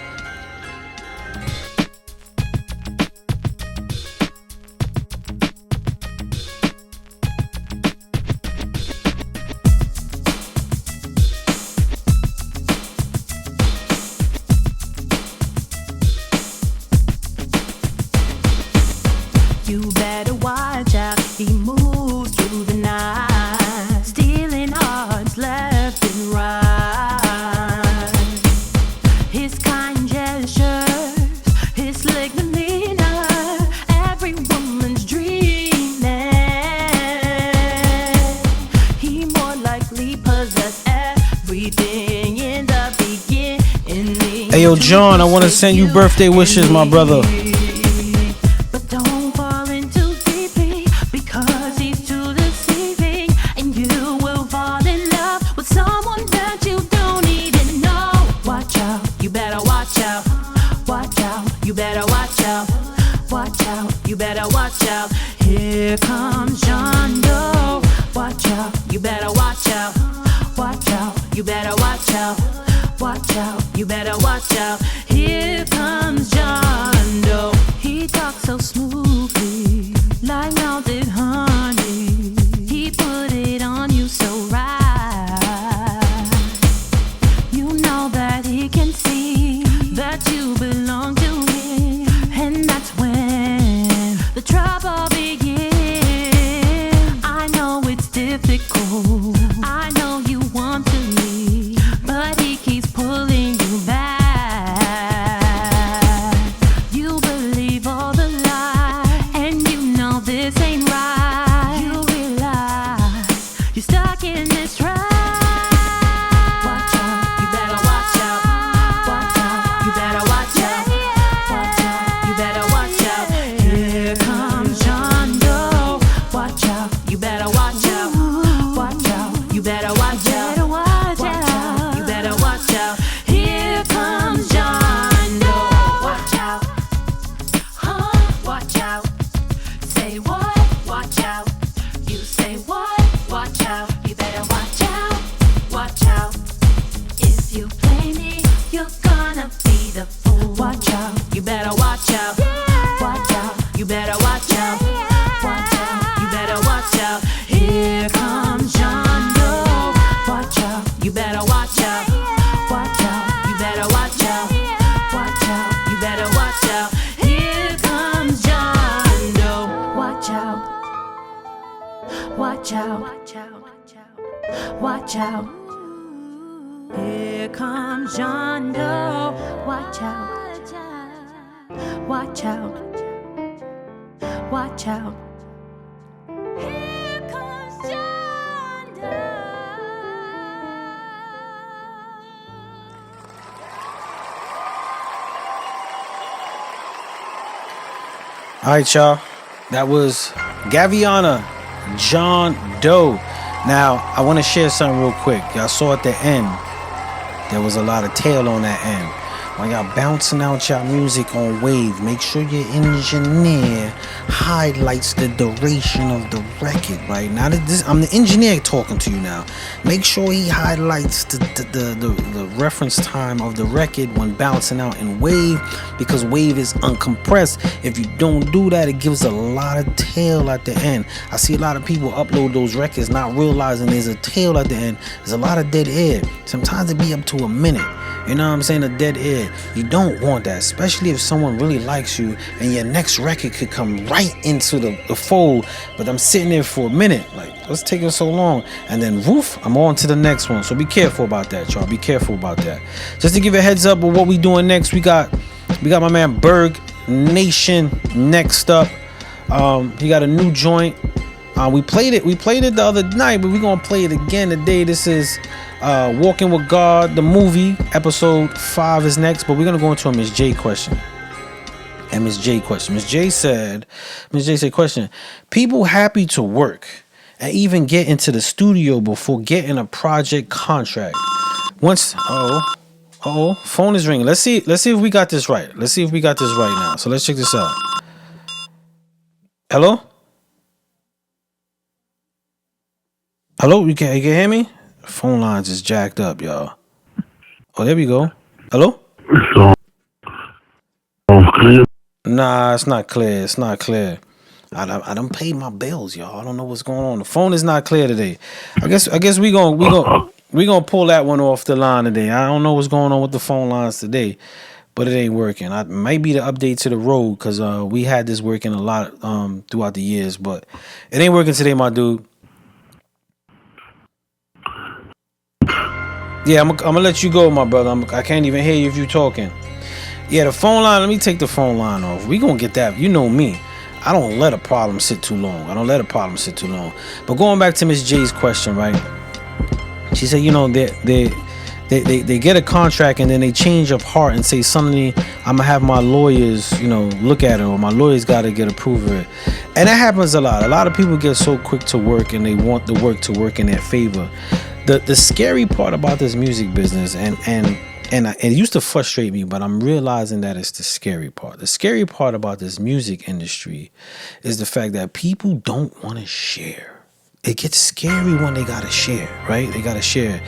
You better watch out, he moves through the night, stealing hearts left and right. His kind gestures, his slick demeanor, every woman's dreaming. He more likely possessed everything in the beginning. Hey yo, John, I want to send you birthday wishes, my brother. Here comes John Doe. Watch out, you better watch out. Watch out, you better watch out. Watch out, you better watch out. Here comes John Doe. He talks so smoothly, like melted honey. He put it on you so right. You know that he can see that you belong to him, and that's when the trouble begins. I know it's difficult. I know you want to leave, but he keeps pulling you back. You believe all the lies, and you know this ain't right. you play me, you're gonna be the fool. Watch out, you better watch out. Watch out, you better watch out. Watch out, you better watch out. Here comes John Doe. Watch out, you better watch out. Watch out, you better watch out. Watch out, you better watch out. Here comes John Doe. Watch out. Watch out. Watch out. Here comes John Doe. Watch out. Watch out. Watch out. Here comes John Doe. All right, y'all. That was Gaviana, John Doe. Now, I want to share something real quick. Y'all saw at the end, there was a lot of tail on that end. When y'all bouncing out y'all music on wave, make sure your engineer highlights the duration of the record, right? Now that this, I'm the engineer talking to you now. Make sure he highlights the reference time of the record when bouncing out in wave, because wave is uncompressed. If you don't do that, it gives a lot of tail at the end. I see a lot of people upload those records not realizing there's a tail at the end. There's a lot of dead air. Sometimes it be up to a minute. You know what I'm saying? A dead air. You don't want that, especially if someone really likes you and your next record could come right into the fold. But I'm sitting there for a minute, like, what's taking so long? And then woof, I'm on to the next one. So be careful about that, y'all. Be careful about that. Just to give you a heads up of what we doing next, we got my man Berg Nation next up. He got a new joint. We played it the other night, but we're gonna play it again today. This is Walking with God, the movie. Episode 5 is next, but we're gonna go into a Miss J question. And Miss J said, question: people happy to work and even get into the studio before getting a project contract. Once, phone is ringing. Let's see if we got this right. Let's see if we got this right now. So let's check this out. Hello? Hello, you can hear me? Phone lines is jacked up, y'all. Oh, there we go. Hello? Clear. Nah, it's not clear. It's not clear. I done paid my bills, y'all. I don't know what's going on. The phone is not clear today. I guess we gonna pull that one off the line today. I don't know what's going on with the phone lines today, but it ain't working. It might be the update to the road, because we had this working a lot throughout the years, but it ain't working today, my dude. Yeah, I'm gonna let you go, my brother. I can't even hear you if you talking. Yeah, the phone line. Let me take the phone line off. We gonna get that. You know me. I don't let a problem sit too long. But going back to Miss J's question, right? She said, you know, they get a contract and then they change of heart and say, suddenly I'm gonna have my lawyers, you know, look at it, or my lawyers gotta get approval of it. And that happens a lot. A lot of people get so quick to work and they want the work to work in their favor. The scary part about this music business, and it used to frustrate me, but I'm realizing that it's the scary part. The scary part about this music industry is the fact that people don't want to share. It gets scary when they gotta share, right? They gotta share,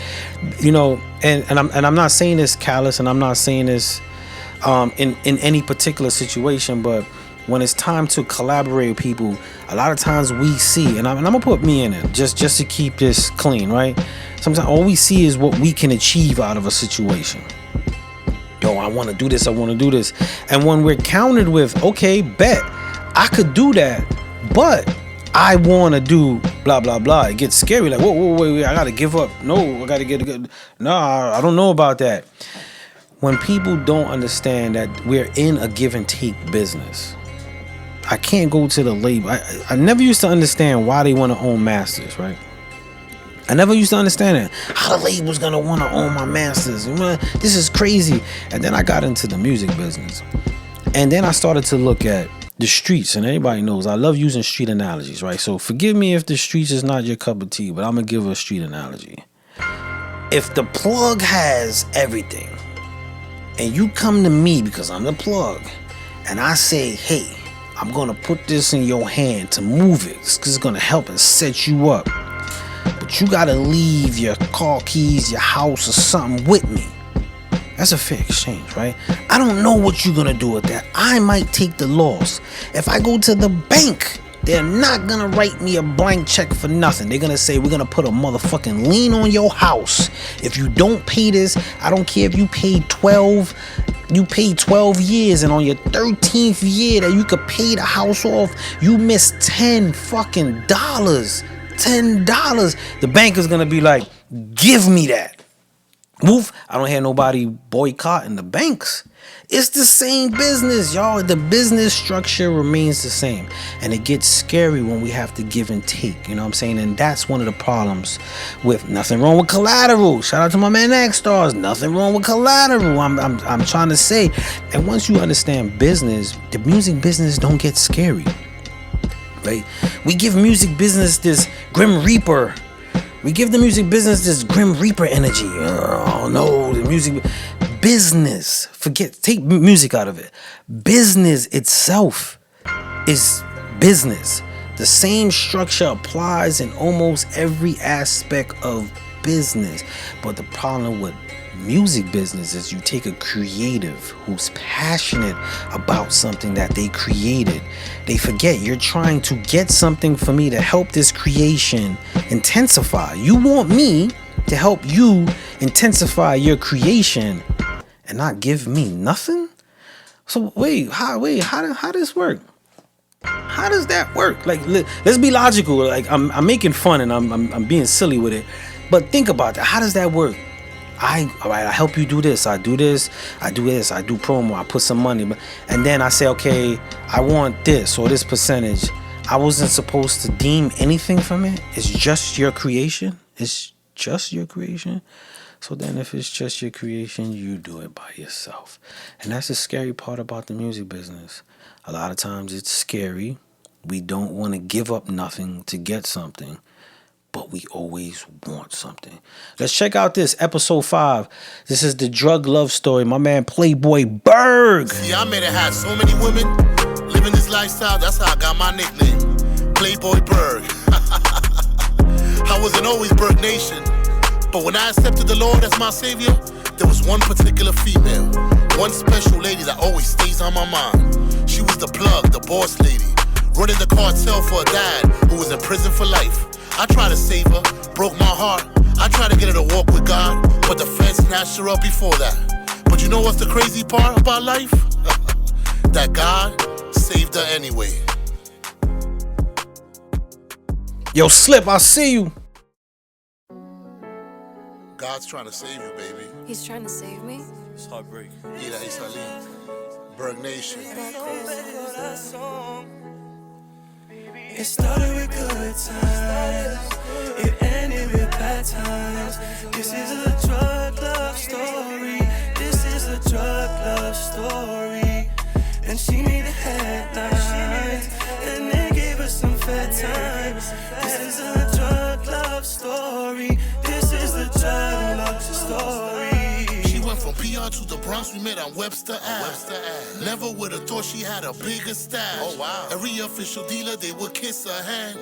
you know. And I'm not saying this callous, and I'm not saying this in any particular situation, but when it's time to collaborate with people, a lot of times we see, and I'm gonna put me in it just to keep this clean, right? Sometimes all we see is what we can achieve out of a situation. Yo, I want to do this. And when we're countered with, okay, bet I could do that, but I want to do blah, blah, blah. It gets scary. Like, wait, I got to give up. No, I got to get a good. No, I don't know about that. When people don't understand that we're in a give and take business, I can't go to the label. I never used to understand why they want to own masters, right? I never used to understand it. How the label's gonna want to own my masters? This is crazy. And then I got into the music business. And then I started to look at the streets. And everybody knows I love using street analogies, right? So forgive me if the streets is not your cup of tea, but I'm gonna give a street analogy. If the plug has everything, and you come to me because I'm the plug, and I say, hey, I'm gonna put this in your hand to move it, because it's gonna help and set you up. But you gotta leave your car keys, your house, or something with me. That's a fair exchange, right? I don't know what you're gonna do with that. I might take the loss. If I go to the bank, they're not gonna write me a blank check for nothing. They're gonna say, we're gonna put a motherfucking lien on your house. If you don't pay this, I don't care if you paid 12 years, and on your 13th year that you could pay the house off, you missed $10 fucking dollars. $10. The bank is gonna be like, give me that. Woof. I don't hear nobody boycotting the banks. It's the same business, y'all. The business structure remains the same. And it gets scary when we have to give and take. You know what I'm saying? And that's one of the problems with nothing wrong with collateral. Shout out to my man X Stars. Nothing wrong with collateral. I'm trying to say. And once you understand business, the music business don't get scary. Right? We give music business this Grim Reaper. We give the music business this Grim Reaper energy. Oh no, the music business. Take music out of it. Business itself is business. The same structure applies in almost every aspect of business. But the problem with music business is you take a creative who's passionate about something that they created. They forget you're trying to get something for me to help this creation intensify. You want me to help you intensify your creation and not give me nothing? So how does this work? How does that work? Like, let's be logical. Like, I'm making fun and I'm being silly with it, but think about that. How does that work? I help you do this. I do this. I do this. I do promo. I put some money, and then I say, okay, I want this or this percentage. I wasn't supposed to deem anything from it. It's just your creation. It's just your creation. So then, if it's just your creation, you do it by yourself, and that's the scary part about the music business. A lot of times, it's scary. We don't want to give up nothing to get something. But we always want something. Let's check out this episode 5. This is the drug love story. My man Playboy Berg. See, I made it have so many women living this lifestyle. That's how I got my nickname, Playboy Berg. I wasn't always Berg Nation, but when I accepted the Lord as my savior, there was one particular female, one special lady that always stays on my mind. She was the plug, the boss lady, running the cartel for a dad who was in prison for life. I tried to save her, broke my heart. I tried to get her to walk with God, but the feds snatched her up before that. But you know what's the crazy part about life? That God saved her anyway. Yo, Slip, I see you. God's trying to save you, baby. He's trying to save me? It's heartbreak. Ida Isali, Berg Nation. It started with good times, it ended with bad times. This is a drug love story. This is a drug love story. And she made the headlines, and then gave us some fat times. This is a drug love story. This is the drug love story. Went from PR to the Bronx, we met on Webster Ave. Never would have thought she had a bigger stash. Oh wow. Every official dealer, they would kiss her hand.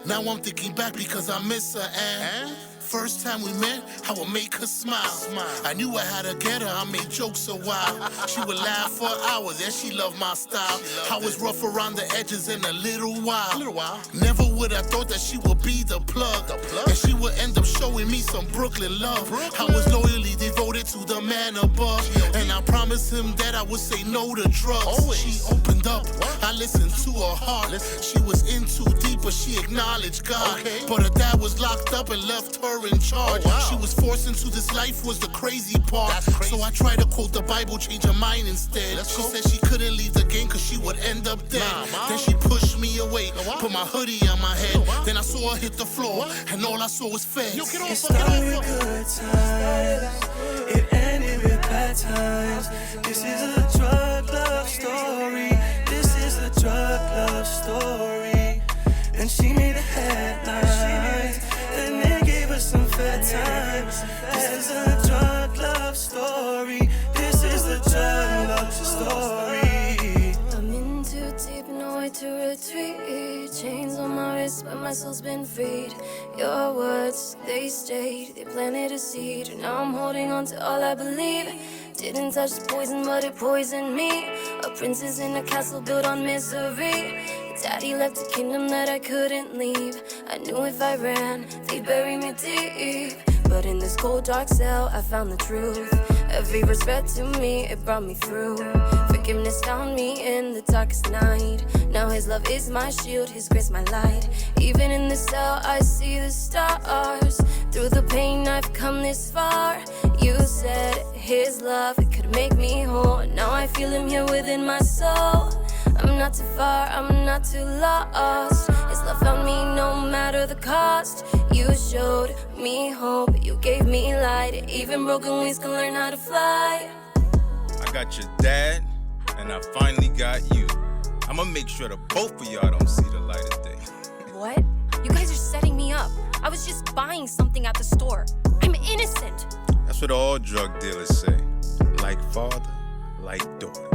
Now I'm thinking back because I miss her and first time we met, I would make her smile. I knew I had to get her, I made jokes a while. She would laugh for hours, and she loved my style. I was rough around the edges in a little while. Never would I thought that she would be the plug. And she would end up showing me some Brooklyn love. I was loyally devoted to the man above. And I promised him that I would say no to drugs. She opened up, I listened to her heart. She was in too deep, but she acknowledged God. But her dad was locked up and left her in charge. She was forced into this life was the crazy part. So I tried to quote the Bible, change her mind instead. She said she couldn't leave the game cause she would end up dead. Then she pushed me away, put my hoodie on my head. Then I saw her hit the floor and all I saw was feds. It started with good times, it ended with bad times. This is a drug love story. This is a drug love story. And she made the headlines, and then gave us some fat times. This is a drug love story. This is the drug love story. I'm in too deep, no way to retreat. Chains on my wrist, but my soul's been freed. Your words, they stayed, they planted a seed. Now I'm holding on to all I believe. Didn't touch the poison, but it poisoned me. A princess in a castle built on misery. Daddy left a kingdom that I couldn't leave. I knew if I ran, they'd bury me deep. But in this cold, dark cell, I found the truth. Every verse read to me, it brought me through. Forgiveness found me in the darkest night. Now his love is my shield, his grace my light. Even in the cell, I see the stars. Through the pain, I've come this far. You said his love, it could make me whole. Now I feel him here within my soul. I'm not too far, I'm not too lost. His love found me no matter the cost. You showed me hope, you gave me light. Even broken wings can learn how to fly. I got your dad, and I finally got you. I'ma make sure that both of y'all don't see the light of day. What? You guys are setting me up. I was just buying something at the store. I'm innocent. That's what all drug dealers say. Like father, like daughter.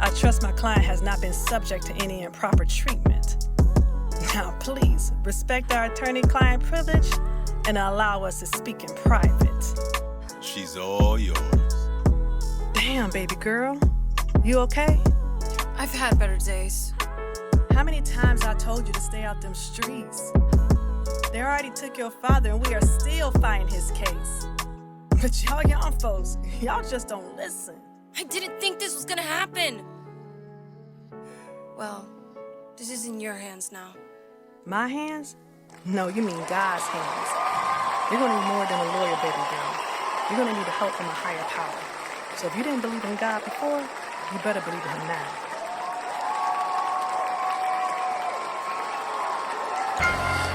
I trust my client has not been subject to any improper treatment. Now, please, respect our attorney-client privilege and allow us to speak in private. She's all yours. Damn, baby girl. You okay? I've had better days. How many times I told you to stay out them streets? They already took your father and we are still fighting his case. But y'all young folks, y'all just don't listen. I didn't think this was gonna happen. Well, this is in your hands now. My hands? No, you mean God's hands. You're gonna need more than a lawyer, baby girl. You're gonna need help from a higher power. So if you didn't believe in God before, you better believe in him now.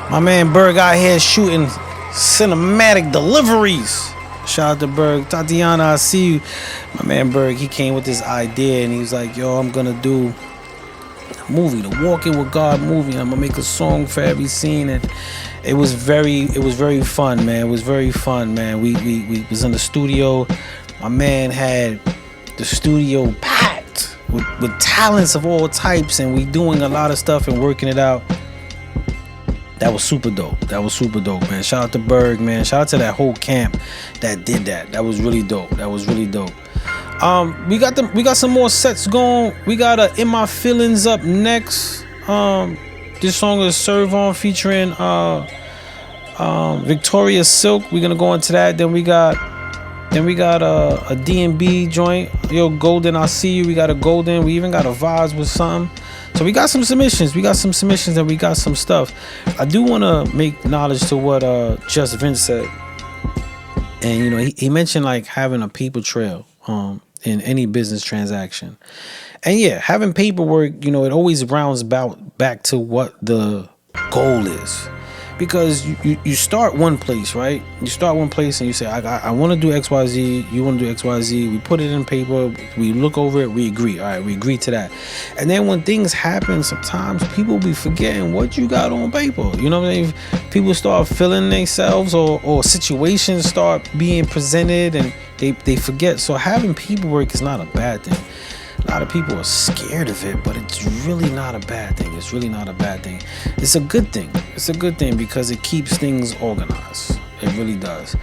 My man Berg out here shooting cinematic deliveries. Shout out to Berg. Tatiana, I see you. My man Berg, he came with this idea and he was like, yo, I'm gonna do a movie, the Walking with God movie. I'm gonna make a song for every scene. And it was very fun, man. It was very fun, man. We was in the studio. My man had the studio packed with talents of all types, and we doing a lot of stuff and working it out. That was super dope. Man. Shout out to Berg, man. Shout out to that whole camp that did that. That was really dope. We got some more sets going. We got In My Feelings up next. This song is Serve On featuring Victoria Silk. We're gonna go into that. Then we got a D&B joint. Yo, Golden, I see you. We got a Golden. We even got a Vibes with something. So we got some submissions. And we got some stuff. I do want to make knowledge to what Just Vince said. And, you know, he mentioned like having a paper trail in any business transaction. And yeah, having paperwork, you know, it always rounds back to what the goal is. Because you start one place, right? You start one place and you say, I want to do XYZ, you want to do XYZ. We put it in paper, we look over it, we agree. All right, we agree to that. And then when things happen, sometimes people be forgetting what you got on paper. You know what I mean? People start feeling themselves or situations start being presented and they forget. So having paperwork is not a bad thing. A lot of people are scared of it, but it's really not a bad thing. It's a good thing because it keeps things organized. It really does. All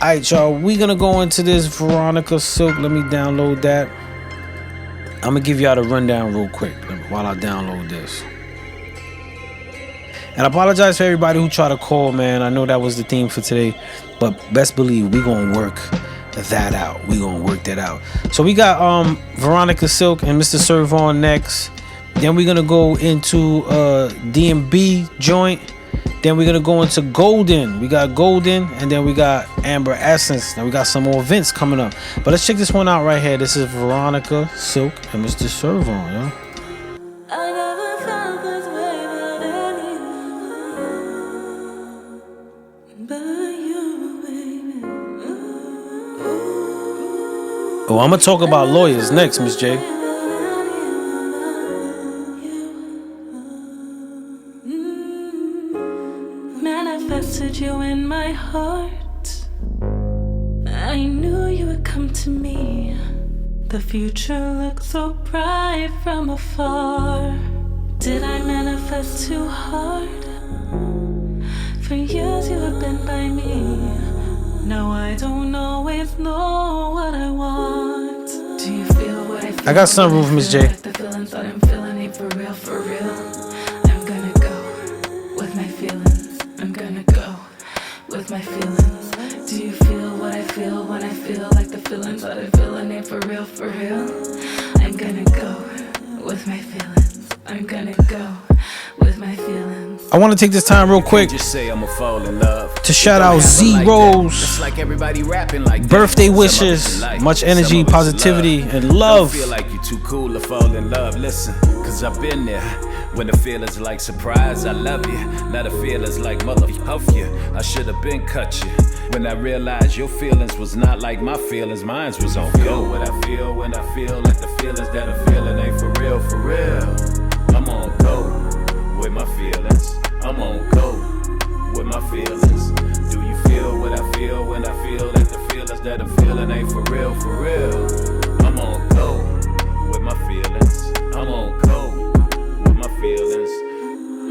right, y'all, we're going to go into this Veronica Silk. Let me download that. I'm going to give y'all the rundown real quick while I download this. And I apologize for everybody who tried to call, man. I know that was the theme for today, but best believe we're going to work that out. So we got Veronica Silk and Mr. Servon next. Then we're gonna go into D&B joint. Then we're gonna go into Golden. We got Golden, and then we got Amber Essence. Now we got some more events coming up. But let's check this one out right here. This is Veronica Silk and Mr. Servon, yo. Oh, I'm gonna talk about lawyers next, Miss J. Manifested you in my heart. I knew you would come to me. The future looked so bright from afar. Did I manifest too hard? For years you have been by me. No, I don't always know what I want. Do you feel what I feel? I got sunroof, Miss J. Like the feelings that I'm feeling ain't for real, for real. I'm gonna go with my feelings. I'm gonna go with my feelings. Do you feel what I feel when I feel like the feelings that I'm feeling ain't for real, for real? I'm gonna go with my feelings. I'm gonna go with my feelings. I want to take this time real quick Just say I'ma fall in love. to shout out Z Rose. Like everybody rapping like Birthday wishes, much energy, positivity, and love. Don't feel like you too cool to fall in love. Listen, cause I've been there. When the feelings like surprise, I love you. Now the feelings like motherfuck you. I should have been cut you. When I realized your feelings was not like my feelings, mine was on go. What I feel when I feel like the feelings that I'm feeling ain't for real, for real. I'm on go with my feelings. I'm on go with my feelings. Do you feel what I feel when I feel like the feelings that I'm feeling ain't for real, for real? I'm on go with my feelings. I'm on go with my feelings.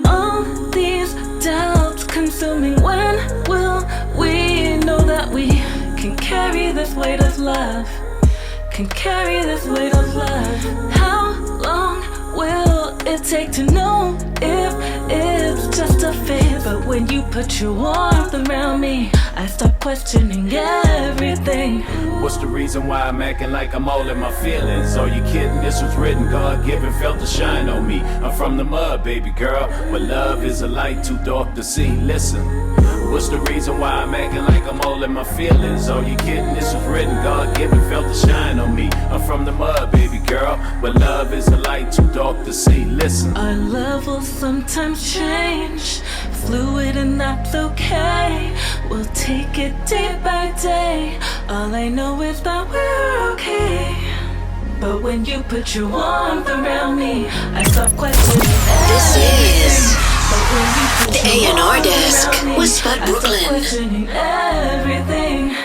All these doubts consuming. When will we know that we can carry this weight of love? Can carry this weight of love? How long will it take to know if it's just a phase? But when you put your warmth around me, I start questioning everything. What's the reason why I'm acting like I'm all in my feelings? Are you kidding? This was written, God-given, felt the shine on me. I'm from the mud, baby girl, but love is a light too dark to see. Listen, what's the reason why I'm acting like I'm all in my feelings? Are you kidding? This was written, God-given, felt the shine on me. I'm from the mud, baby girl, but love is a light too dark to see. Listen, our love will sometimes change, fluid and that's okay. We'll take it day by day. All I know is that we're okay. But when you put your warmth around me, I stop questioning everything. This is But when you put the your A&R warmth Desk around me, with Spud I stop Brooklyn. questioning everything.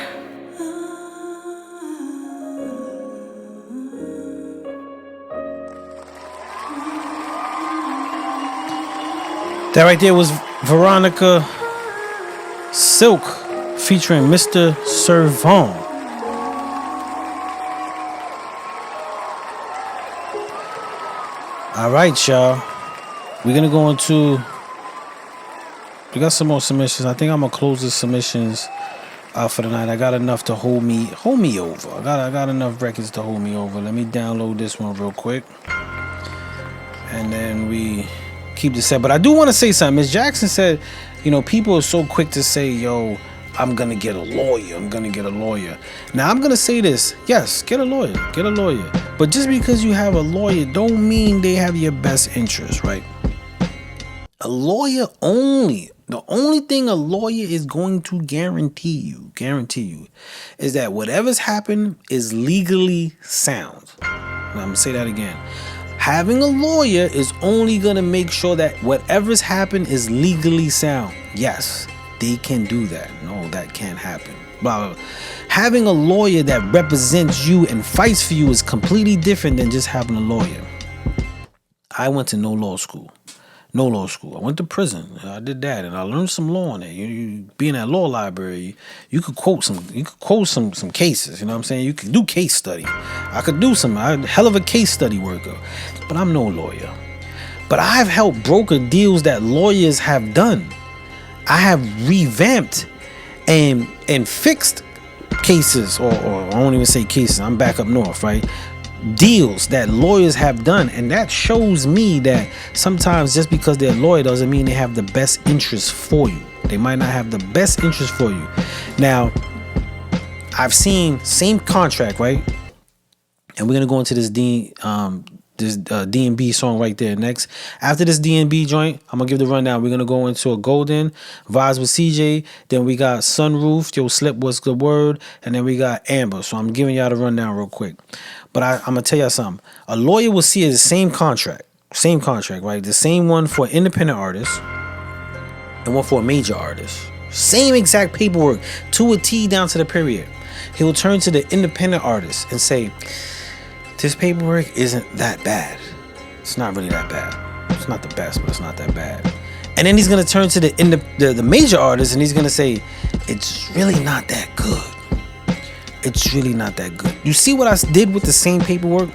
That right there was Veronica Silk featuring Mr. Servon. All right, y'all. We're gonna go into. We got some more submissions. I think I'm gonna close the submissions out for the night. I got enough to hold me over. I got enough records to hold me over. Let me download this one real quick, and then we keep this set. But I do want to say something. Ms. Jackson said, you know, people are so quick to say, yo, I'm gonna get a lawyer. I'm gonna get a lawyer. Now I'm gonna say this. Yes, get a lawyer. Get a lawyer. But just because you have a lawyer don't mean they have your best interest, right? A lawyer only. The only thing a lawyer is going to guarantee you, is that whatever's happened is legally sound. Now, I'm gonna say that again. Having a lawyer is only gonna make sure that whatever's happened is legally sound. Yes, they can do that. No, that can't happen. Blah, blah, blah. Having a lawyer that represents you and fights for you is completely different than just having a lawyer. I went to no law school. I went to prison. I did that, and I learned some law in it. You being at law library, you could quote some cases. You know what I'm saying? You could do case study. I could do some hell of a case study worker, but I'm no lawyer. But I've helped broker deals that lawyers have done. I have revamped and fixed cases, or I won't even say cases. I'm back up north, right? Deals that lawyers have done, and that shows me that sometimes just because they're a lawyer doesn't mean they have the best interest for you. They might not have the best interest for you. Now, I've seen same contract, right? And we're gonna go into this D&B song right there next. After this D&B joint, I'm gonna give the rundown. We're gonna go into a Golden Vibes with CJ. Then we got Sunroof, Yo Slip, What's the Word? And then we got Amber. So I'm giving y'all the rundown real quick. But I'm gonna tell y'all something. A lawyer will see it as the same contract, right? The same one for independent artists and one for a major artist. Same exact paperwork to a T down to the period. He will turn to the independent artist and say, this paperwork isn't that bad. It's not really that bad. It's not the best, but it's not that bad. And then he's gonna turn to the major artist and he's gonna say, it's really not that good. It's really not that good. You see what I did with the same paperwork?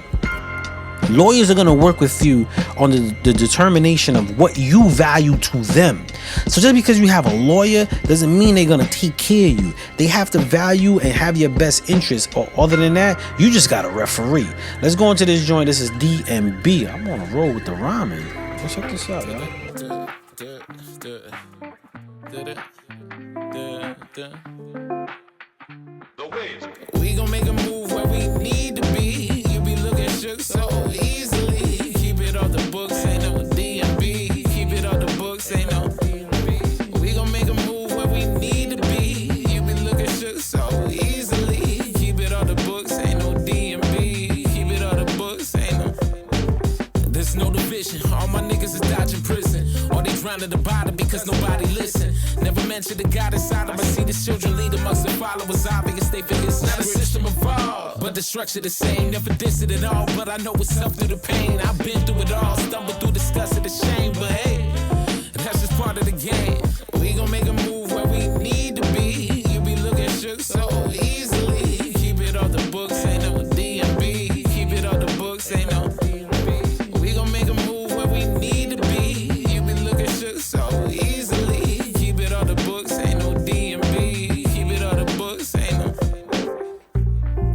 Lawyers are going to work with you on the determination of what you value to them. So just because you have a lawyer doesn't mean they're going to take care of you. They have to value and have your best interest. Or other than that, you just got a referee. Let's go into this joint. This is DMB. I'm on a roll with the rhyming. Let's check this out, y'all. We gon' make a move where we need to be. You be looking shook so easily. Keep it off the books, ain't no DMB. Keep it off the books, ain't no DMB. We gon' make a move where we need to be. You be looking shook so easily. Keep it off the books, ain't no DMB. Keep it off the books, ain't no. There's no division. All my niggas is dodging prison. Or they drown at the bottom because nobody listen. Never mention the God inside them. I see the children lead amongst the followers. Obvious they feel it's not a system involved, but the structure the same. Never diss it at all, but I know it's tough through the pain. I've been through it all, stumbled through disgust and the shame. But hey, that's just part of the game. We gon' make a move where we need to be. You be looking shook so easily. Keep it off the books, ain't no DMB. Keep it off the books, ain't no DMB. We gon' make a move where we need to be. You be looking shook so easily. Keep it off the books, ain't no DMB. Keep it off the books, ain't no.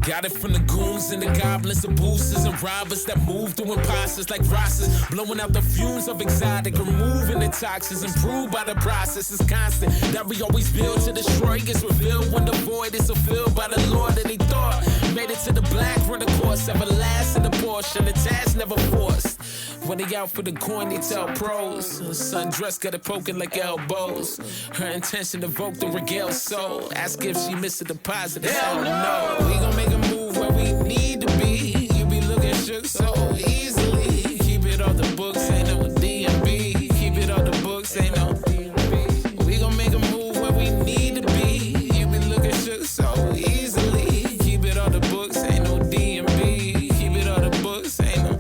Got it from the goons and the goblins, the boosters and robbers that move through imposters like rosters, blowing out the fumes of exotic, removing the toxins, improved by the process is constant. That we always build to destroy gets revealed when the void is fulfilled by the Lord that he thought. Made it to the black, run the course, everlasting the portion, the task never forced. When they out for the coin, they tell pros. Sundress got it poking like elbows. Her intention to evoke the regale soul. Ask if she missed a deposit. Hell no. We gon' make a move where we need to be. You be looking shook so easily. Keep it off the books, ain't no DMB. Keep it off the books, ain't no DMB. We gon' make a move where we need to be. You be looking shook so easily. Keep it off the books, ain't no DMB. Keep it off the books, ain't no.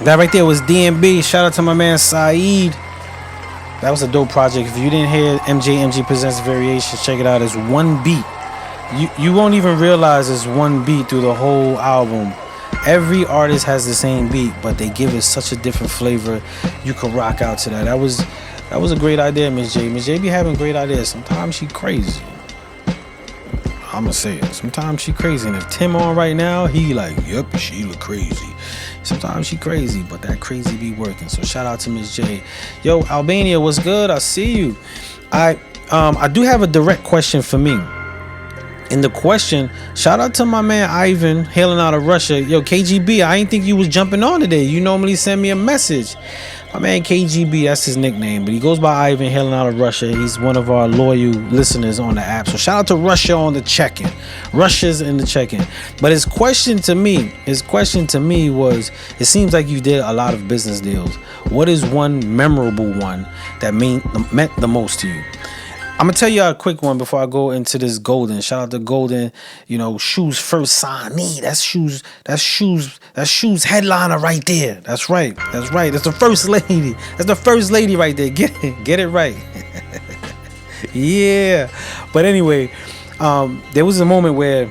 That right there was DMB. Shout out to my man Saeed. That was a dope project. If you didn't hear MJ Presents Variations, check it out. It's one beat. You won't even realize it's one beat through the whole album. Every artist has the same beat, but they give it such a different flavor. You could rock out to that. That was a great idea, Miss J. Miss J be having great ideas. Sometimes she crazy. I'ma say it. Sometimes she crazy. And if Tim on right now, he like, yep, she look crazy. Sometimes she crazy, but that crazy be working. So shout out to Miss J. Yo, Albania, what's good? I see you. I do have a direct question for me. In the question, shout out to my man Ivan, hailing out of Russia. Yo, KGB, I ain't think you was jumping on today. You normally send me a message. My man KGB, that's his nickname, but he goes by Ivan, hailing out of Russia. He's one of our loyal listeners on the app. So shout out to Russia on the check-in. Russia's in the check-in. But his question to me was, it seems like you did a lot of business deals. What is one memorable one that meant the most to you? I'm gonna tell you a quick one before I go into this Golden. Shout out to Golden, Shoes first signee. That's Shoes headliner right there. That's right. That's the first lady. That's the first lady right there. Get it right. Yeah. But anyway, there was a moment where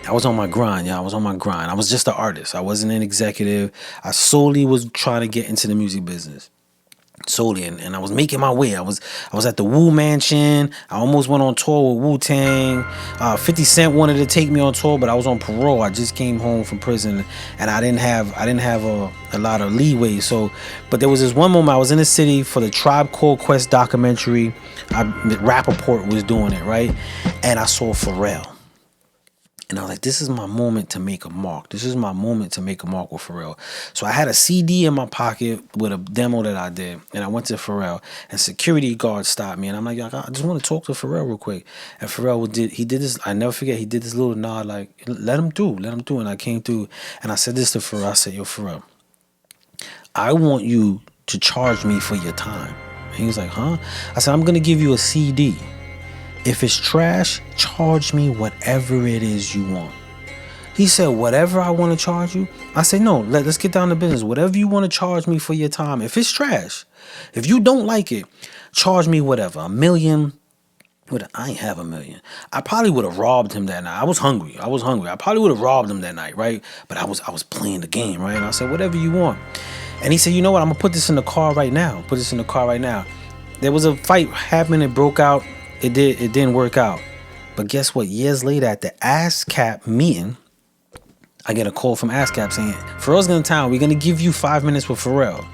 I was on my grind, y'all. I was on my grind. I was just an artist. I wasn't an executive. I solely was trying to get into the music business. Solely, and I was making my way. I was at the Wu Mansion. I almost went on tour with Wu-Tang. 50 Cent wanted to take me on tour, but I was on parole. I just came home from prison, and I didn't have a lot of leeway. So, but there was this one moment I was in the city for the Tribe Called Quest documentary. Rappaport was doing it, right? And I saw Pharrell. And I was like, this is my moment to make a mark. This is my moment to make a mark with Pharrell. So I had a CD in my pocket with a demo that I did. And I went to Pharrell. And security guard stopped me. And I'm like, I just want to talk to Pharrell real quick. And Pharrell did this. I never forget. He did this little nod like, let him through. And I came through. And I said this to Pharrell. I said, yo, Pharrell, I want you to charge me for your time. And he was like, huh? I said, I'm going to give you a CD. If it's trash, charge me whatever it is you want. He said, whatever I want to charge you? I said, no, let's get down to business. Whatever you want to charge me for your time. If it's trash, if you don't like it, charge me whatever. $1 million. I ain't have $1 million. I probably would have robbed him that night. I was hungry. I probably would have robbed him that night, right? But I was playing the game, right? And I said, whatever you want. And he said, you know what? I'm going to put this in the car right now. There was a fight happening. It broke out. It didn't work out. But guess what? Years later at the ASCAP meeting, I get a call from ASCAP saying, Pharrell's in town. We're going to give you 5 minutes with Pharrell.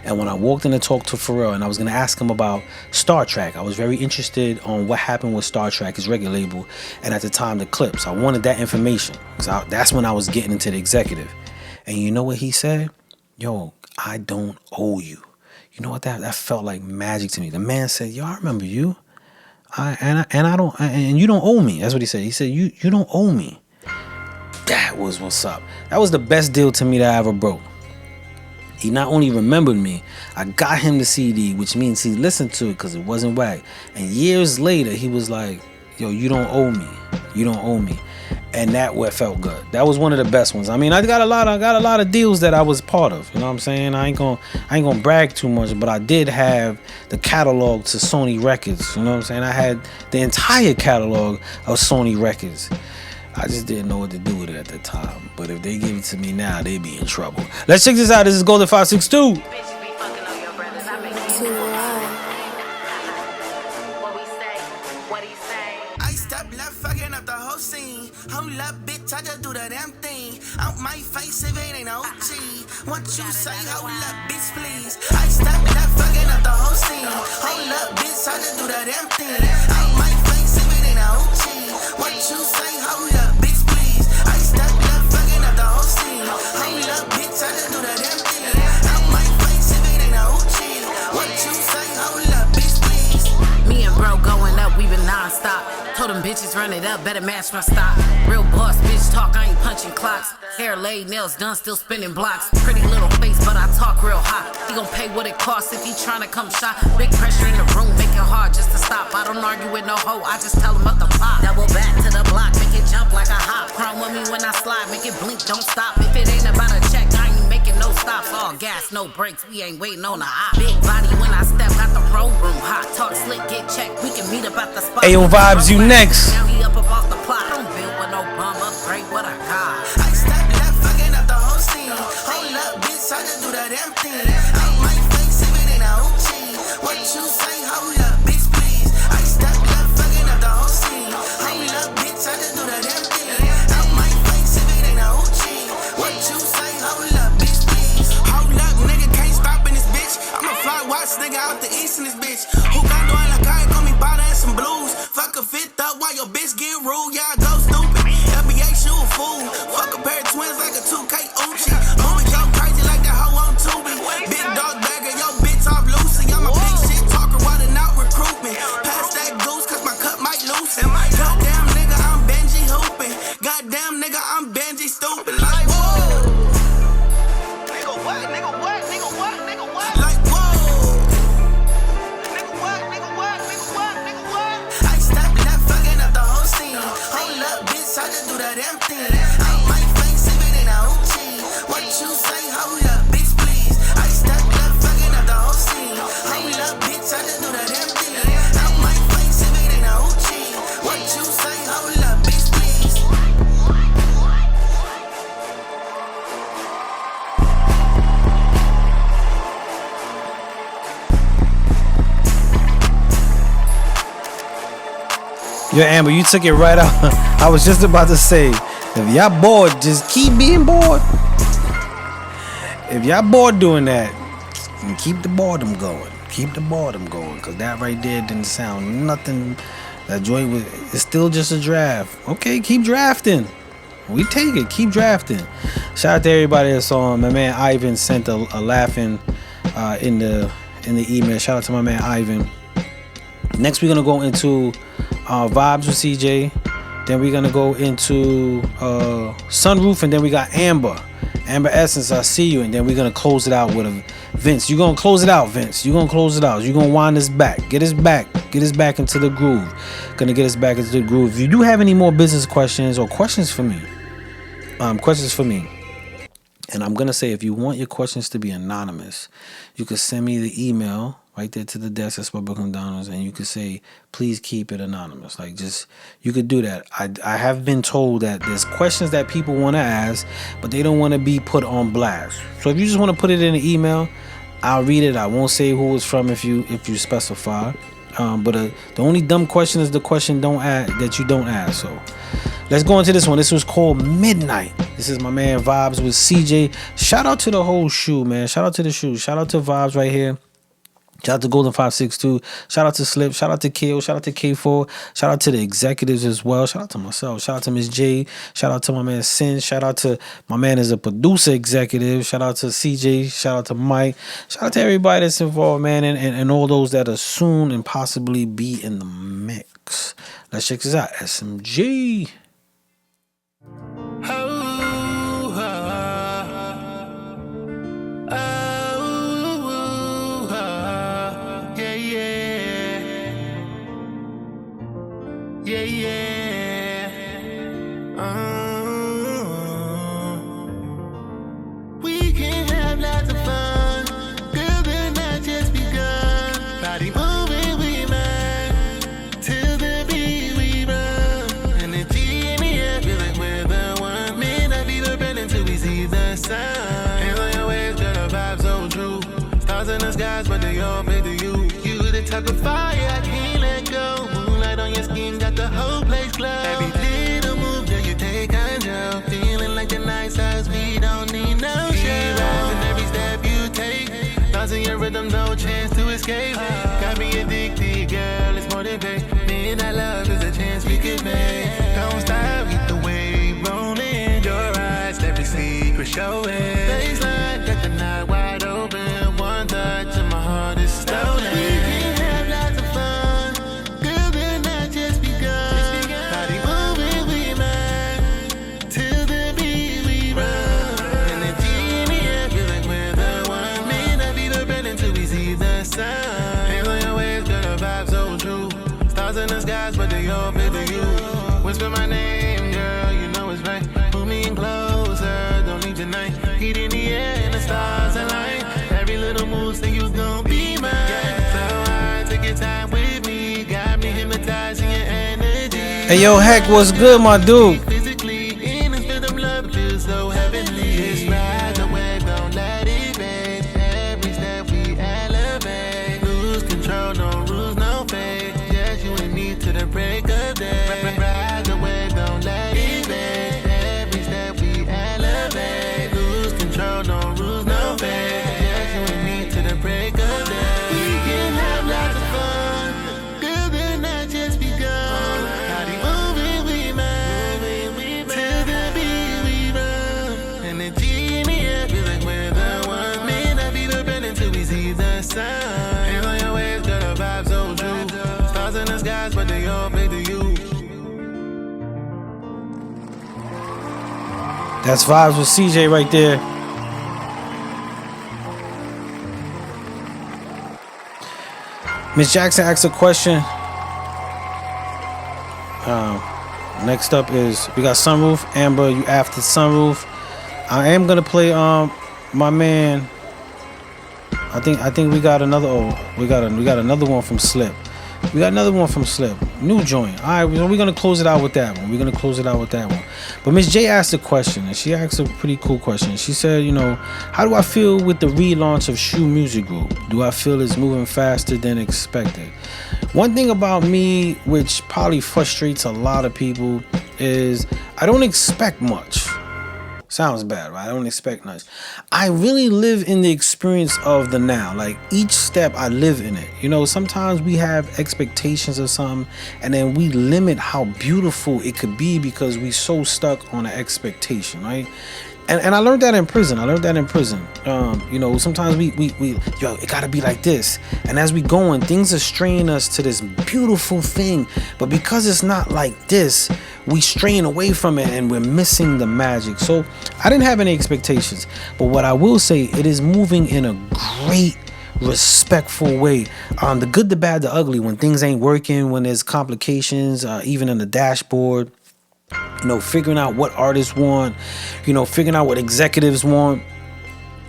And when I walked in to talk to Pharrell and I was going to ask him about Star Trek, I was very interested on what happened with Star Trek, his record label, and at the time the clips. I wanted that information because that's when I was getting into the executive. And you know what he said? Yo, I don't owe you. You know what? That felt like magic to me. The man said, yo, I remember you. And you don't owe me. That's what he said. He said, you don't owe me. That was what's up. That was the best deal to me that I ever broke. He not only remembered me, I got him the CD, which means he listened to it because it wasn't whack. And years later, he was like, yo, you don't owe me. You don't owe me. And that what felt good. That was one of the best ones. I mean, I got a lot of deals that I was part of. You know what I'm saying? I ain't gonna brag too much, but I did have the catalog to Sony Records. You know what I'm saying? I had the entire catalog of Sony Records. I just didn't know what to do with it at the time. But if they give it to me now, they'd be in trouble. Let's check this out. This is Golden 562. I step left, fucking up the whole scene. Hold up, bitch, I just do the damn thing. Out my face if it ain't OG. What you say, hold up, bitch, please. I step left, fucking up the whole scene. Hold up, bitch, I just do the damn thing. Out my face if it ain't OG. What you say, hold up, bitch, please. I step left, fucking up the whole scene. Hold up, bitch, I just do the damn thing. Out my face if it ain't OG. What you say, hold up, bitch, please. Me and bro going up, we been non-stop. Told them bitches run it up, better match my stop. Real boss, bitch talk, I ain't punching clocks. Hair laid, nails done, still spinning blocks. Pretty little face, but I talk real hot. He gon' pay what it costs if he tryna come shot. Big pressure in the room, make it hard just to stop. I don't argue with no hoe, I just tell him up the pop. Double back to the block, make it jump like a hop. Chrome with me when I slide, make it blink, don't stop. If it ain't about a check, I ain't making no stops. All gas, no brakes, we ain't waiting on the op. Big body when I step, got the pro room hot. Talk slick, get checked, we can meet up at the spot. Ayo Vibes, you next. Now he up off the plot, don't build with no bum, upgrade what I got. I step left, fucking up the whole scene. Hold up, bitch, I just do the damn thing. Out my face if it ain't OG. What you say, hold up, bitch, please. I step left, fucking up the whole scene. Hold up, bitch, I just do the damn thing. Out my face if it ain't OG. What you say, hold up, bitch, please. Hold up, nigga, can't stop in this bitch. I'm a fly watch nigga out the east in this bitch. Who got doing like I got me bought and some blues. Fuck a fit up while your bitch get rude. Yeah, I go stupid. NBA shoe a fool. Fuck a pair of twins like a 2K Uchi. Moving go crazy like that hoe on Tubi. Big dog bagger, yo bitch off Lucy. I'm a big shit talker, why they not recruit me? Pass that goose cause my cup might loosen. Goddamn nigga, I'm Benji hooping. Goddamn nigga, I'm Benji stupid. Like whoa. Nigga what? Nigga what? Nigga what? Nigga what? Like whoa. Nigga what? Nigga what? Nigga what? Nigga what? I step left, fucking up the whole scene. Hold up, bitch, I just do the damn thing. Out my face if it ain't OG. What you say, hold up, bitch, please. I step left, fucking up the whole scene. Hold up, bitch, I just do the damn thing. Out my face if it ain't OG. What you say, hold up, bitch, please. Yo, Amber, you took it right out. I was just about to say, if y'all bored, just keep being bored. If y'all bored doing that, keep the boredom going. Keep the boredom going. Because that right there didn't sound nothing. That joint was, it's still just a draft. Okay, keep drafting. We take it. Keep drafting. Shout out to everybody that saw him. My man Ivan sent a laughing in the email. Shout out to my man Ivan. Next, we're going to go into Vibes with CJ. Then we're going to go into Sunroof. And then we got Amber. Amber Essence, I see you. And then we're gonna close it out with a Vince. You're gonna close it out, Vince. You're gonna close it out. You're gonna wind us back. Get us back into the groove. Gonna get us back into the groove. If you do have any more business questions or questions for me, and I'm gonna say, if you want your questions to be anonymous, you could send me the email right there to the desk at SpudBrookMcDonald's, and you could say, please keep it anonymous. Like, just, you could do that. I have been told that there's questions that people want to ask, but they don't want to be put on blast. So if you just want to put it in an email, I'll read it. I won't say who it's from if you specify. But the only dumb question is the question that you don't ask. So let's go into this one. This was called Midnight. This is my man Vibes with CJ. Shout out to the whole shoe, man. Shout out to the shoe. Shout out to Vibes right here. Shout out to Golden 562. Shout out to Slip. Shout out to KO. Shout out to K4. Shout out to the executives as well. Shout out to myself. Shout out to Miss J. Shout out to my man Sin. Shout out to my man as a producer executive. Shout out to CJ. Shout out to Mike. Shout out to everybody that's involved, man, and all those that are soon and possibly be in the mix. Let's check this out. SMG. We can have lots of fun. Girl, the night just begun. Body moving, we mind. Till the beat we run. Energy in the air, feel like we're the one. May not be the brand until we see the sun. Hands on your waist, girl, the vibe so true. Stars in the skies, but they all pay to you. You the type of fire I can't let go. Moonlight on your skin, got the whole place glow. Every little move that you take control. Feeling like the night size, we don't need no show. Rising every step you take. Lost in your rhythm, no chance to escape. Got me addicted, girl, it's more than fake. Midnight love is a chance we could make. Don't stop, keep the wave rolling. Your eyes, every secret showing. Baseline, got the night wide open. One touch and my heart is stolen. In the skies, but they all fit to you. Whisper my name, girl, you know it's right. Pull me in closer, don't leave tonight. Heat in the air and the stars align. Every little move say you gon' be mine. So I take your time with me, got me hypnotizing your energy. Hey yo, Heck, what's good, my dude? Physically, in this rhythm, love feels so heavenly. Just ride the wave, don't let it fade. Every step we elevate. Lose control, no rules, no fate. To the break of day. Ride the wave, don't let it fade. Every step we elevate. Lose control, no rules, no fate. Just you and me to the break of day. We can have lots of fun. Girl, the night just begun. Body moving, we mind. Till the beat we run. Energy in the air, feel like we're the one. May not be the brand until we see the sun. Hands on your waist, girl, the vibe so true. Stars in the skies, but they all pay to you. That's Vibes with CJ right there. Miss Jackson asked a question. Next up is we got Sunroof. Amber, you after Sunroof. I am gonna play my man. I think we got another. We got another one from Slip. We got another one from Slip. New joint. All right, we're going to close it out with that one. But Miss J asked a question, and she asked a pretty cool question. She said, how do I feel with the relaunch of Shoe Music Group? Do I feel it's moving faster than expected? One thing about me, which probably frustrates a lot of people, is I don't expect much. Sounds bad, right? I don't expect much. I really live in the experience of the now. Like, each step, I live in it. Sometimes we have expectations of something, and then we limit how beautiful it could be because we so stuck on an expectation, right? And I learned that in prison. Sometimes we it gotta be like this. And as we going, things are straining us to this beautiful thing. But because it's not like this, we straying away from it and we're missing the magic. So I didn't have any expectations, but what I will say, it is moving in a great, respectful way. The good, the bad, the ugly, when things ain't working, when there's complications, even in the dashboard, figuring out what artists want, figuring out what executives want.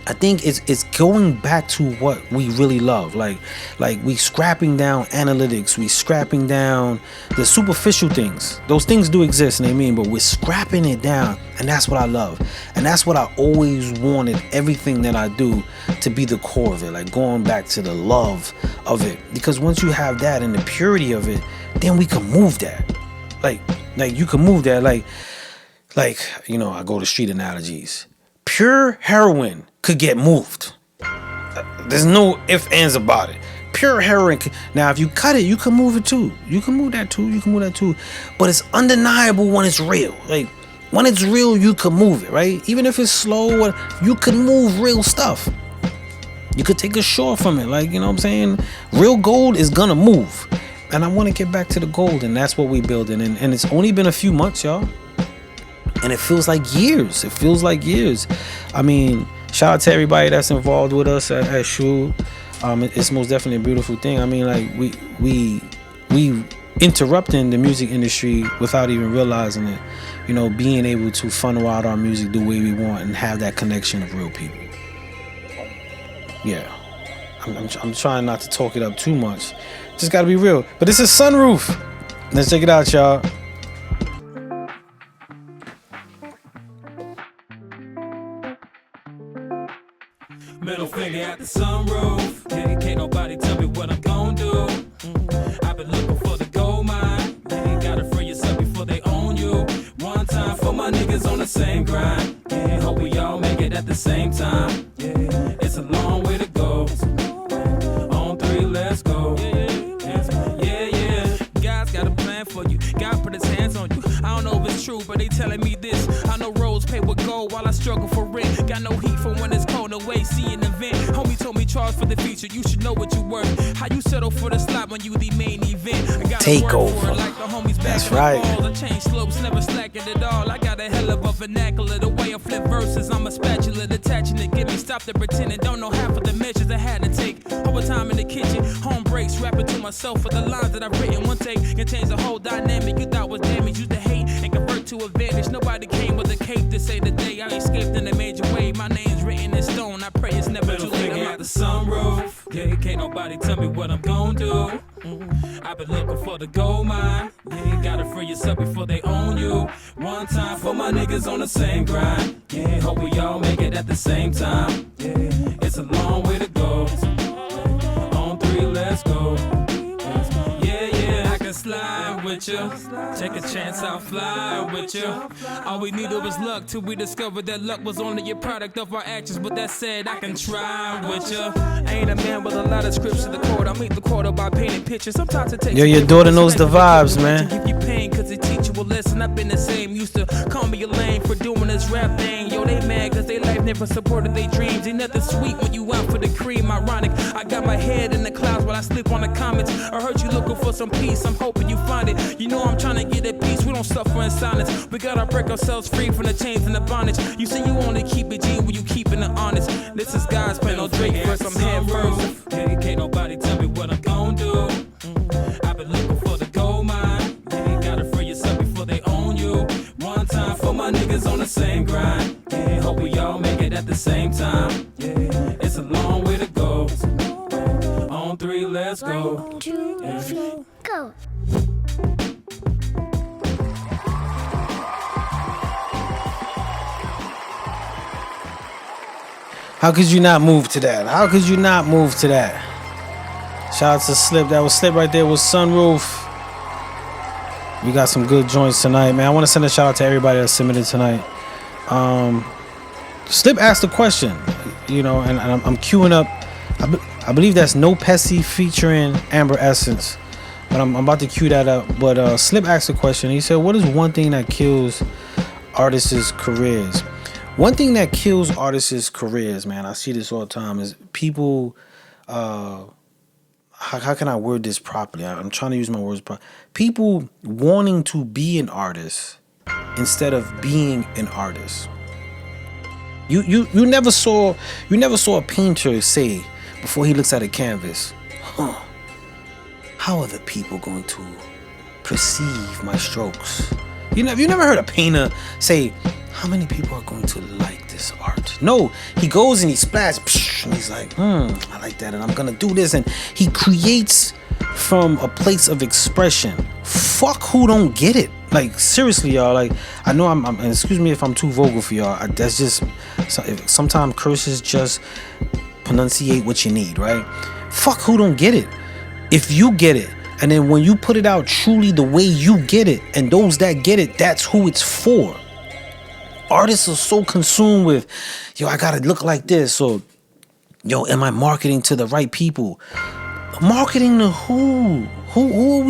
I think it's going back to what we really love. Like we scrapping down analytics, we scrapping down the superficial things. Those things do exist, and but we're scrapping it down, and that's what I love. And that's what I always wanted everything that I do to be the core of it, like going back to the love of it. Because once you have that and the purity of it, then we can move that. Like you can move that. Like I go to street analogies. Pure heroin could get moved. There's no ifs, ands about it. Pure heroin. Now, if you cut it, you can move it too. You can move that too. But it's undeniable when it's real. Like when it's real, you can move it, right? Even if it's slow, you can move real stuff. You could take a shore from it. Like, you know what I'm saying? Real gold is gonna move. And I want to get back to the gold, and that's what we building. And it's only been a few months, y'all. And it feels like years. I mean, shout out to everybody that's involved with us at Shul. It's most definitely a beautiful thing. I mean, like we interrupting the music industry without even realizing it. Being able to funnel out our music the way we want and have that connection of real people. Yeah, I'm trying not to talk it up too much. Just gotta be real. But this is Sunroof. Let's check it out, y'all. Middle finger at the sunroof. Can't nobody tell me what I'm gon' do. I've been looking for the gold mine. You gotta free yourself before they own you. One time for my niggas on the same grind. Hope we all make it at the same time. It's a long way to go. On 3, let's go. Yeah. God's got a plan for you. God put his hands on you. I don't know if it's true, but they telling me this. I know roads paved with gold while I struggle for rent. Got no heat for when it's cold, no AC in the vent. Homie told me charge for the future, you should know what you worth. How you settle for the slot when you the main event. I got take over. Like the homies back. That's right. The change slopes, never slacking at all. I got a hell of a vernacular, the way I flip verses. I'm a spatula, detaching it. Give me stop the pretending. Don't know half of the measures I had to take. Overtime in the kitchen, home breaks, rapping to myself for the lines that I've written. One take can change the whole dynamic. You thought was damage, used to hate and convert to advantage. Nobody came with a cape to say the day I escaped in a major way. My name's written in stone. I pray it's never too late. I'm at the sunroof. Can't nobody tell me what I'm gon' do. I've been looking for the gold mine. You gotta free yourself before they own you. One time for my niggas on the same grind. Hope we all make it at the same time. It's a long way to go. On 3, let's go. I can slide with you. Take a chance, I'll fly with you. All we needed was luck till we discovered that luck was only a product of our actions. But that said, I can try with you. I ain't a man with a lot of scripts in the court. I meet the quarter by painting pictures. Sometimes it takes. Yo, your daughter knows the vibes, man. Give you pain cause it teach you a lesson. I've been the same. Used to call me a lame for doing this rap thing. Yo, they mad cause they life never supported their dreams. Ain't nothing sweet when you out for the cream. Ironic, I got my head in the clouds while I sleep on the comments. I heard you looking for some peace. I'm hoping you find it. You know I'm trying to get at peace. We don't suffer in silence. We gotta break ourselves free from the chains and the bondage. You say you only keep it G when you keeping it honest. This is God's plan, no Drake first. I'm head first. Can't nobody tell me what I'm gon' do. I've been looking for the gold mine. You gotta free yourself before they own you. One time for my niggas on the same grind. Hope we all make it at the same time. It's a long way to go. On 3, let's go. 1, 2, 3, go. How could you not move to that? Shout out to Slip. That was Slip right there with Sunroof. We got some good joints tonight, man. I want to send a shout out to everybody that submitted tonight. Slip asked a question, and I'm queuing up. I believe that's No Pessy featuring Amber Essence, but I'm about to cue that up. But Slip asked a question. He said, "What is one thing that kills artists' careers?" One thing that kills artists' careers, man, I see this all the time, is people, how can I word this properly? I'm trying to use my words properly. People wanting to be an artist instead of being an artist. You never saw a painter say before he looks at a canvas, how are the people going to perceive my strokes? You never heard a painter say, how many people are going to like this art? No, he goes and he splats, and he's like, I like that, and I'm gonna do this, and he creates from a place of expression. Fuck who don't get it. Like, seriously, y'all. Like, I know I'm excuse me if I'm too vocal for y'all. That's just sometimes curses just pronunciate what you need, right? Fuck who don't get it. If you get it, and then when you put it out truly the way you get it, and those that get it, that's who it's for. Artists are so consumed with, yo, I gotta look like this, or yo, am I marketing to the right people? Marketing to who? Who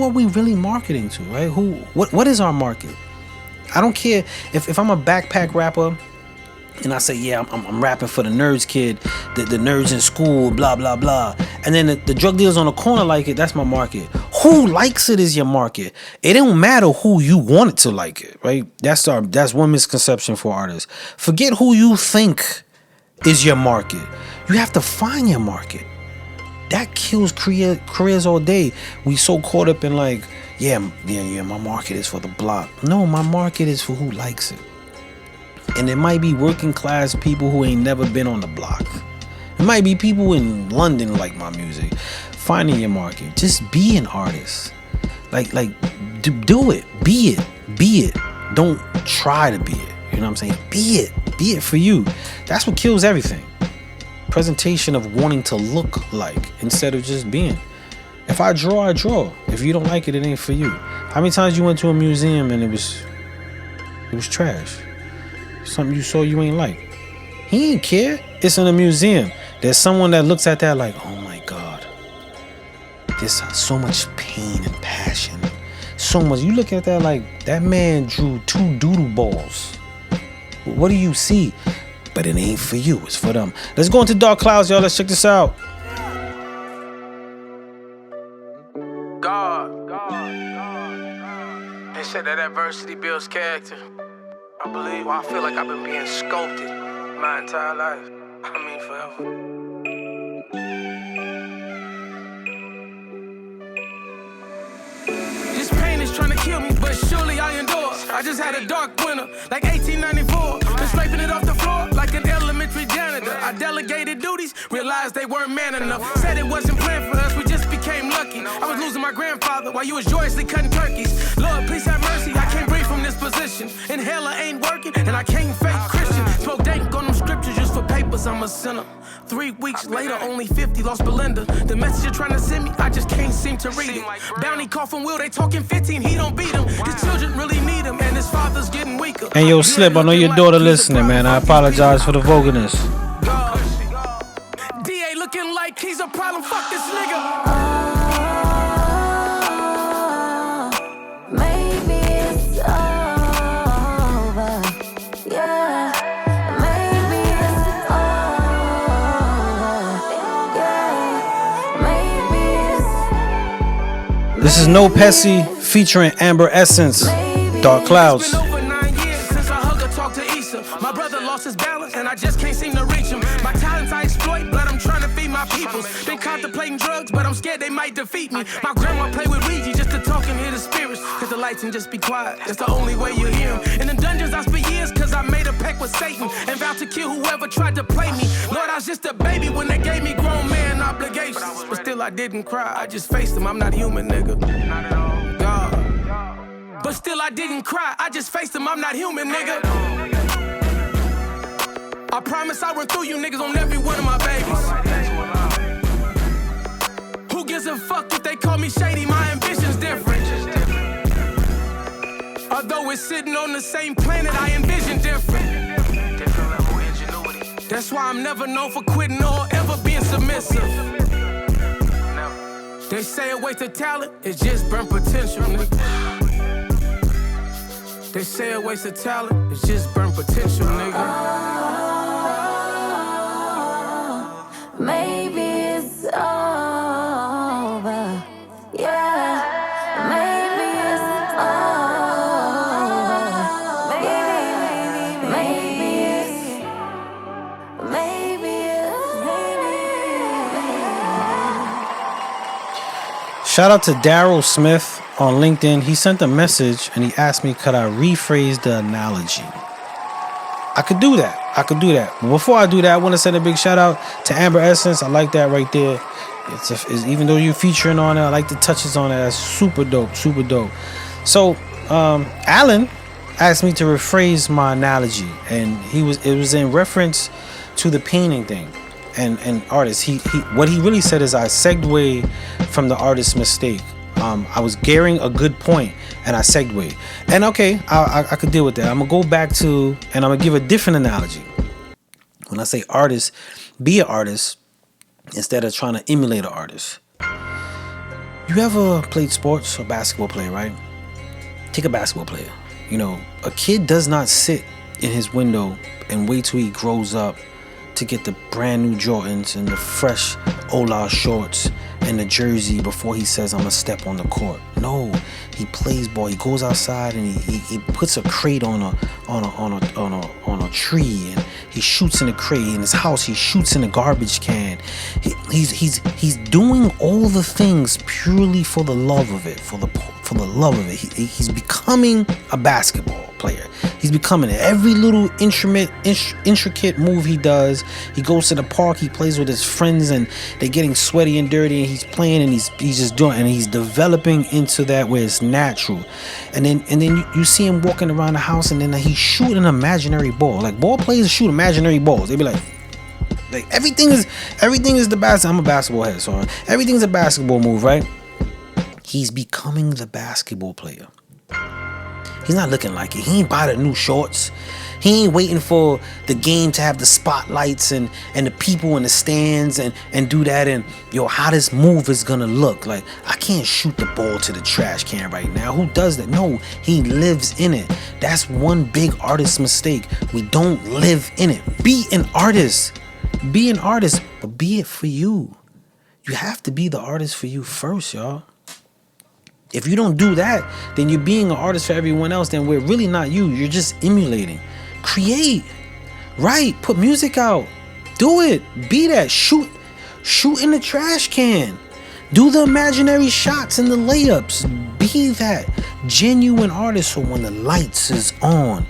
are we really marketing to, right? What is our market? I don't care if I'm a backpack rapper and I say, yeah, I'm rapping for the nerds kid, the nerds in school, blah, blah, blah. And then the drug dealers on the corner like it, that's my market. Who likes it is your market. It don't matter who you want it to like it, right? That's one misconception for artists. Forget who you think is your market. You have to find your market. That kills careers all day. We so caught up in like, yeah, my market is for the block. No, my market is for who likes it. And it might be working class people who ain't never been on the block. It might be people in London like my music. Finding your market. Just be an artist. Like do it. Be it. Don't try to be it. You know what I'm saying? Be it. Be it for you. That's what kills everything. Presentation of wanting to look like instead of just being. If I draw, I draw. If you don't like it, it ain't for you. How many times you went to a museum and it was trash? Something you saw you ain't like. He ain't care. It's in a museum. There's someone that looks at that like, oh my God. There's so much pain and passion. So much. You look at that like, that man drew 2 doodle balls. What do you see? But it ain't for you. It's for them. Let's go into Dark Clouds, y'all. Let's check this out. God. They said that adversity builds character. I feel like I've been being sculpted my entire life. I mean, forever. This pain is trying to kill me, but surely I endure. I just had a dark winter, like 1894. Been scraping it off the floor like an elementary janitor. I delegated duties, realized they weren't man enough. Said it wasn't planned for us, we just became lucky. I was losing my grandfather while you was joyously cutting turkeys. Lord, please have mercy, I can't breathe from this position. Inhaler ain't working, and I can't fake Christian. Smoke dank on them scriptures just for papers, I'm a sinner. 3 weeks later, only 50, lost Belinda. The message you're trying to send me, I just can't seem to read it. Bounty call from Will, they talking 15, he don't beat him. His children really need him, and his father's getting weaker. And yo, Slip, I know your daughter listening, man. I apologize for the vulgarness. DA looking like he's a problem, fuck this nigga. This is No Pessy featuring Amber Essence, Dark Clouds. My brother lost his balance and I just can't seem to reach him. My talents I exploit, but I'm trying to feed my peoples. Been contemplating drugs, but I'm scared they might defeat me. My grandma played with Ouija just to talk and hear the spirits. Hit the lights and just be quiet, that's the only way you hear them. In the dungeons I spent years cause I made a pact with Satan and vowed to kill whoever tried to play me. Lord, I was just a baby when they gave me grown man obligations. But still I didn't cry, I just faced them, I'm not human, nigga. Not at all. God. But still I didn't cry, I just faced them, I'm not human, nigga. I promise I run through you niggas on every one of my babies. Who gives a fuck if they call me shady? My ambition's different. Although it's sitting on the same planet, I envision different. That's why I'm never known for quitting or ever being submissive. They say a waste of talent is just burnt potential, nigga. They say a waste of talent is just burnt potential, nigga. Maybe it's all Shout out to Daryl Smith on LinkedIn. He sent a message and he asked me, could I rephrase the analogy? I could do that. But before I do that, I want to send a big shout out to Amber Essence. I like that right there. It's even though you're featuring on it, I like the touches on it. That's super dope. So, Alan asked me to rephrase my analogy, and it was in reference to the painting thing and artists. He what he really said is I segued from the artist's mistake. I was gearing a good point and I segued. And okay, I could deal with that. I'm gonna go back to, and I'm gonna give a different analogy. When I say artist, be an artist instead of trying to emulate an artist. You ever played sports or basketball player, right? Take a basketball player. You know, a kid does not sit in his window and wait till he grows up to get the brand new Jordans and the fresh Ola shorts and the jersey before he says, I'm gonna step on the court. No, he plays ball. He goes outside and he puts a crate on a tree, and he shoots in the crate. In his house, he shoots in a garbage can. He's doing all the things purely for the love of it, for the love of it. He's becoming a basketball player. He's becoming it. Every little intricate move he does. He goes to the park. He plays with his friends, and they're getting sweaty and dirty. And he's playing, and he's just doing, and he's developing into that where it's natural. And then you see him walking around the house, and then he's shooting an imaginary ball. Like ball players shoot imaginary balls. They be like everything is the basketball. I'm a basketball head, so everything's a basketball move, right? He's becoming the basketball player. He's not looking like it. He ain't buy the new shorts. He ain't waiting for the game to have the spotlights and the people in the stands and do that, and how this move is gonna look. Like, I can't shoot the ball to the trash can right now. Who does that? No, he lives in it. That's one big artist mistake. We don't live in it. Be an artist. Be an artist, but be it for you. You have to be the artist for you first, y'all. If you don't do that, then you're being an artist for everyone else. Then we're really not you. You're just emulating. Create. Write. Put music out. Do it. Be that. Shoot in the trash can. Do the imaginary shots and the layups. Be that genuine artist. So when the lights is on,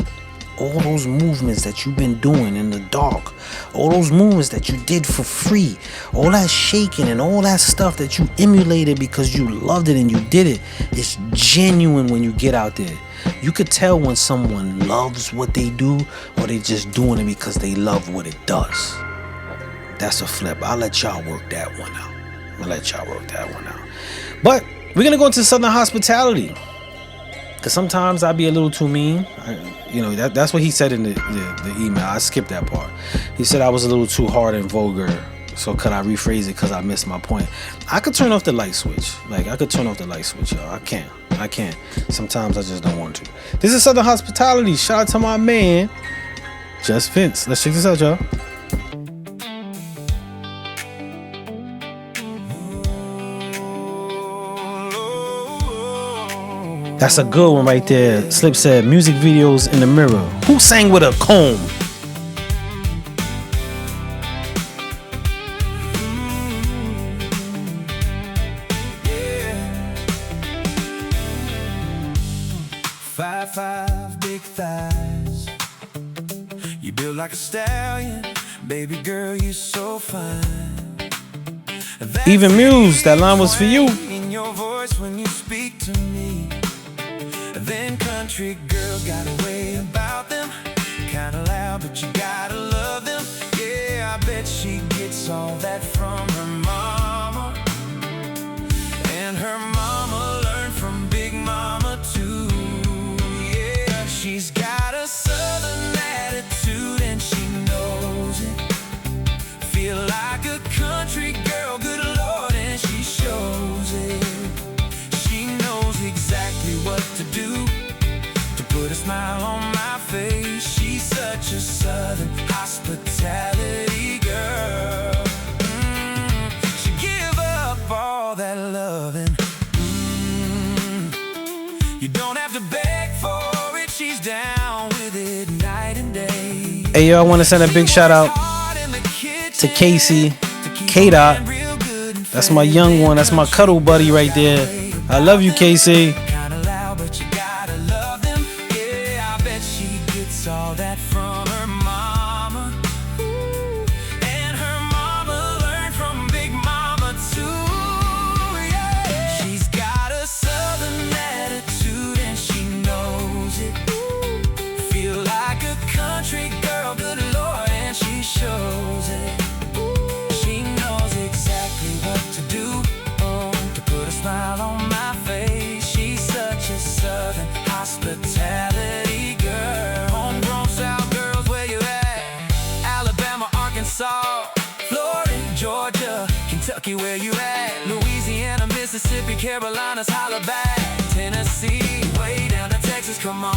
all those movements that you've been doing in the dark, all those movements that you did for free, all that shaking and all that stuff that you emulated because you loved it and you did it, it's genuine when you get out there. You could tell when someone loves what they do or they just doing it because they love what it does. That's a flip. I'll let y'all work that one out. But we're going to go into Southern hospitality. Because sometimes I be a little too mean. That's what he said in the email. I skipped that part. He said I was a little too hard and vulgar. So could I rephrase it because I missed my point? I could turn off the light switch. Y'all. I can't. Sometimes I just don't want to. This is Southern Hospitality. Shout out to my man, Just Vince. Let's check this out, y'all. That's a good one right there. Slip said, music videos in the mirror. Who sang with a comb? Yeah. 5'5", big thighs. You build like a stallion. Baby girl, you so fine. Even Muse, that line was for you. In your voice when you speak to me. Then country girls got a way about them. Kinda loud, but you gotta love them. Yeah, I bet she gets all that from her mama. And her mama learned from Big Mama too. Yeah, she's got a southern attitude and she knows it. Feel like a country girl, good Lord, and she shows it. She knows exactly what to do to put a smile on my face. She's such a southern hospitality girl. She give up all that loving. You don't have to beg for it. She's down with it night and day. Hey, yo, I want to send a big shout out to Casey, K-Dot, That's my young one. That's my cuddle buddy right there. I love you, Casey. Kinda loud, but you gotta love them. Yeah, I bet she gets all that from her mama. And her mama learned from Big Mama too. Yeah, she's got a southern attitude and she knows it. Feel like a country girl, good Lord, and she shows it. She knows exactly what to do to put a smile on my face. She's such a southern hospitality girl. Homegrown South girls, where you at? Alabama, Arkansas, Florida, Georgia, Kentucky, where you at? Louisiana, Mississippi, Carolinas, holla back. Tennessee, way down to Texas, come on.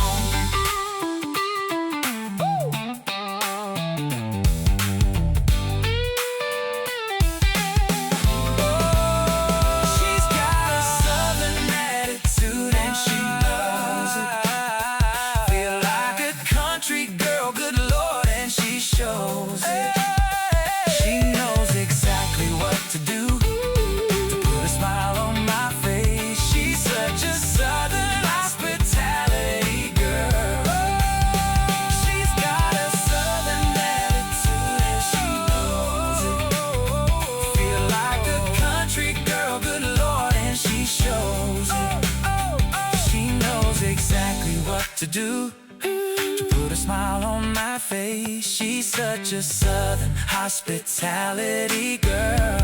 To do to put a smile on my face. She's such a southern hospitality girl.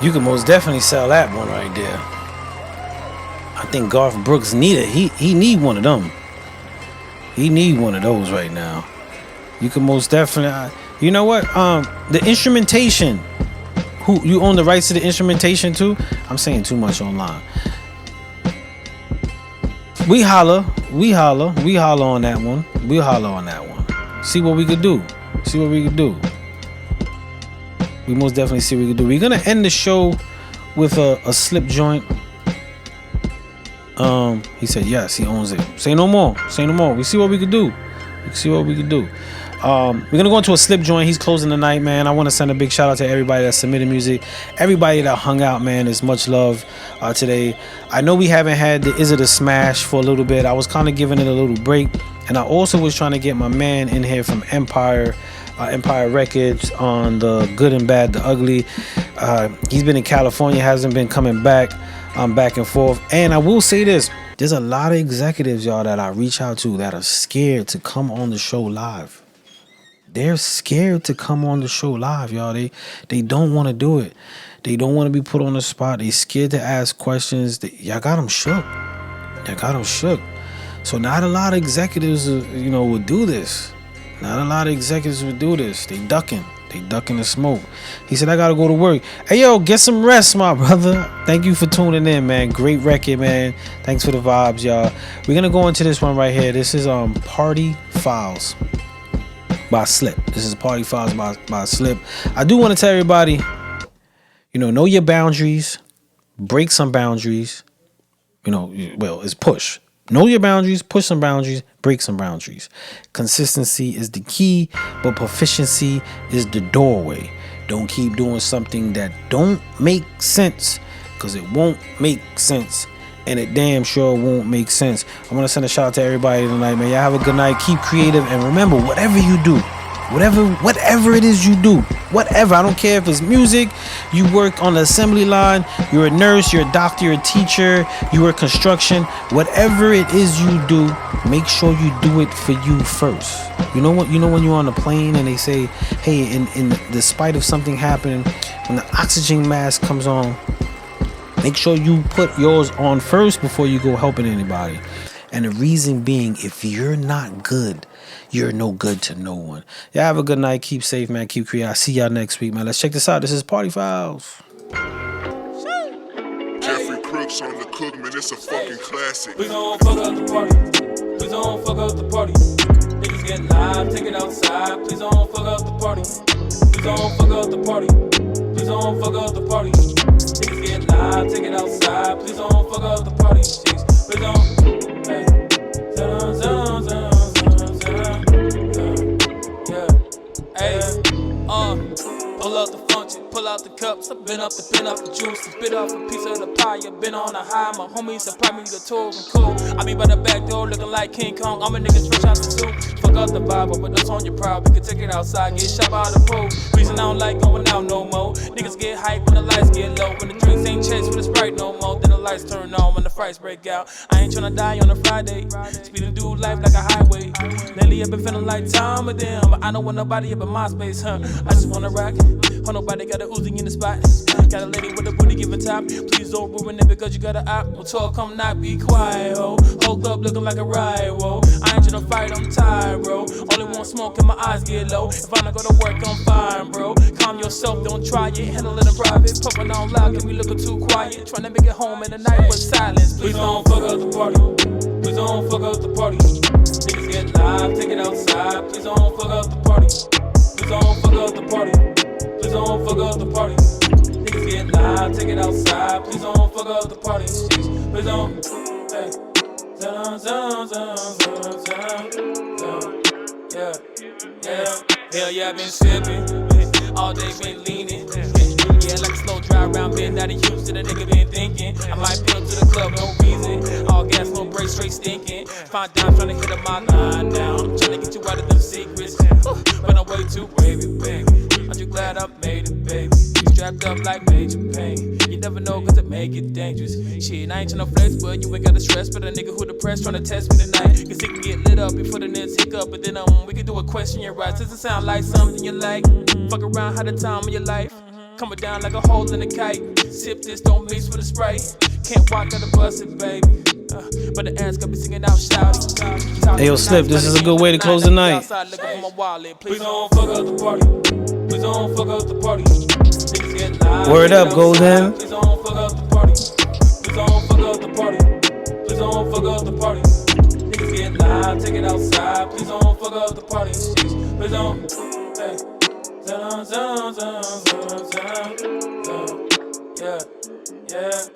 You can most definitely sell that one right there. I think Garth Brooks need it. He need one of them. He need one of those right now. You can most definitely. You know what? The instrumentation. Who you own the rights to the instrumentation too? I'm saying too much online. We holler on that one. We holler on that one. See what we could do. We most definitely see what we could do. We're gonna end the show with a slip joint. He said yes, he owns it. Say no more. We see what we could do. We're gonna go into a slip joint. He's closing the night, man. I want to send a big shout out to everybody that submitted music, everybody that hung out, man. There's much love today. I know we haven't had the Is It a Smash for a little bit. I was kind of giving it a little break, and I also was trying to get my man in here from Empire Records on the Good and Bad, the Ugly. He's been in California, hasn't been coming back. Back and forth. And I will say this, there's a lot of executives, y'all, that I reach out to that are scared to come on the show live. They're scared to come on the show live, y'all. They don't want to do it. They don't want to be put on the spot. They scared to ask questions. Y'all got them shook. So not a lot of executives, would do this. They ducking the smoke. He said, I gotta go to work. Hey, yo, get some rest, my brother. Thank you for tuning in, man. Great record, man. Thanks for the vibes, y'all. We're gonna go into this one right here. This is Party Files by Slip. Party Files by Slip. I do want to tell everybody, know your boundaries, break some boundaries. It's push. Know your boundaries, push some boundaries, break some boundaries. Consistency is the key, but proficiency is the doorway. Don't keep doing something that don't make sense, because it won't make sense, and it damn sure won't make sense. I want to send a shout out to everybody tonight, man. Y'all have a good night. Keep creative, and remember, whatever you do, whatever it is you do, whatever, I don't care if it's music, you work on the assembly line, you're a nurse, you're a doctor, you're a teacher, you work construction, whatever it is you do, make sure you do it for you first. You know when you're on a plane and they say, hey, in the spite of something happening, when the oxygen mask comes on, make sure you put yours on first before you go helping anybody. And the reason being, if you're not good, you're no good to no one. Y'all have a good night. Keep safe, man. Keep creative. I'll see y'all next week, man. Let's check this out. This is Party Files. Jeffrey Crooks on the cook, man. It's a fucking classic. Please don't fuck up the party. Please don't fuck up the party. Niggas get live, take it outside. Please don't fuck up the party. Please don't fuck up the party. Please don't fuck up the party. Niggas get live, take it outside. Please don't fuck up the party. Please don't. Hey. Pull out the function, pull out the cups. I've been up the pin off the juice, spit off a piece of the pie. I've been on a high, my homies supply me the tools and cool. I be by the back door looking like King Kong. I'm a nigga fresh out the soup. Fuck up the Bible, but that's on your proud. We can take it outside, get shot by the pool. Reason I don't like going out no more. Niggas get hype when the lights get low. When the drinks ain't chased with the Sprite no more. Then the lights turn on when the fights break out. I ain't tryna die on a Friday. Speeding through life like a highway. Lately I've been feeling like Tom with them, but I don't want nobody up in my space, huh? I just wanna rock. Oh, nobody got a Uzi in the spot. Got a lady with a booty giving top. Please don't ruin it because you got a op. Well, talk, come not be quiet, ho. Hold up looking like a riot, whoa. I ain't tryna fight, I'm tired, bro. Only want smoke and my eyes get low. If I not go to work, I'm fine, bro. Calm yourself, don't try it. Handle it in private. Pumping on loud, can we looking too quiet? Tryna make it home in the night with silence. Please don't fuck up the party. Please don't fuck up the party. Niggas get live, take it outside. Please don't fuck up the party. Please don't fuck up the party. Please don't fuck up the party. Niggas get live, take it outside. Please don't fuck up the party. Please don't. Hey. Yeah. Hell yeah, I been sipping. All day been leaning. Yeah, like a slow drive round been out of Houston. A nigga been thinking I might pull up to the club, no reason. All gas, no break, straight stinking. Find down, tryna hit up my line now. I'm tryna get you out of them secrets. But I'm way too wavy, baby. Aren't you glad I made it, baby? Strapped up like major pain. You never know cause it make it dangerous. Shit, I ain't tryna flex, but you ain't gotta stress. But a nigga who depressed tryna test me tonight. Cause it can get lit up before the next hiccup. But then we can do a question your rights. Does it sound like something you like? Fuck around, had the time of your life. Coming down like a hole in a kite. Sip this, don't mix with a Sprite. Can't walk out the bus it, baby. But the ass got me singing out shouting. Hey yo, Slip, this is a good way to close the night. Please don't fuck up the party. Please don't fuck up the party. Niggas get live. Word up, Golden. Please don't fuck up the party. Please don't fuck up the party. Please don't fuck up the party. Niggas get live, take it outside. Please don't fuck up the party. Please don't. Hey. Yeah.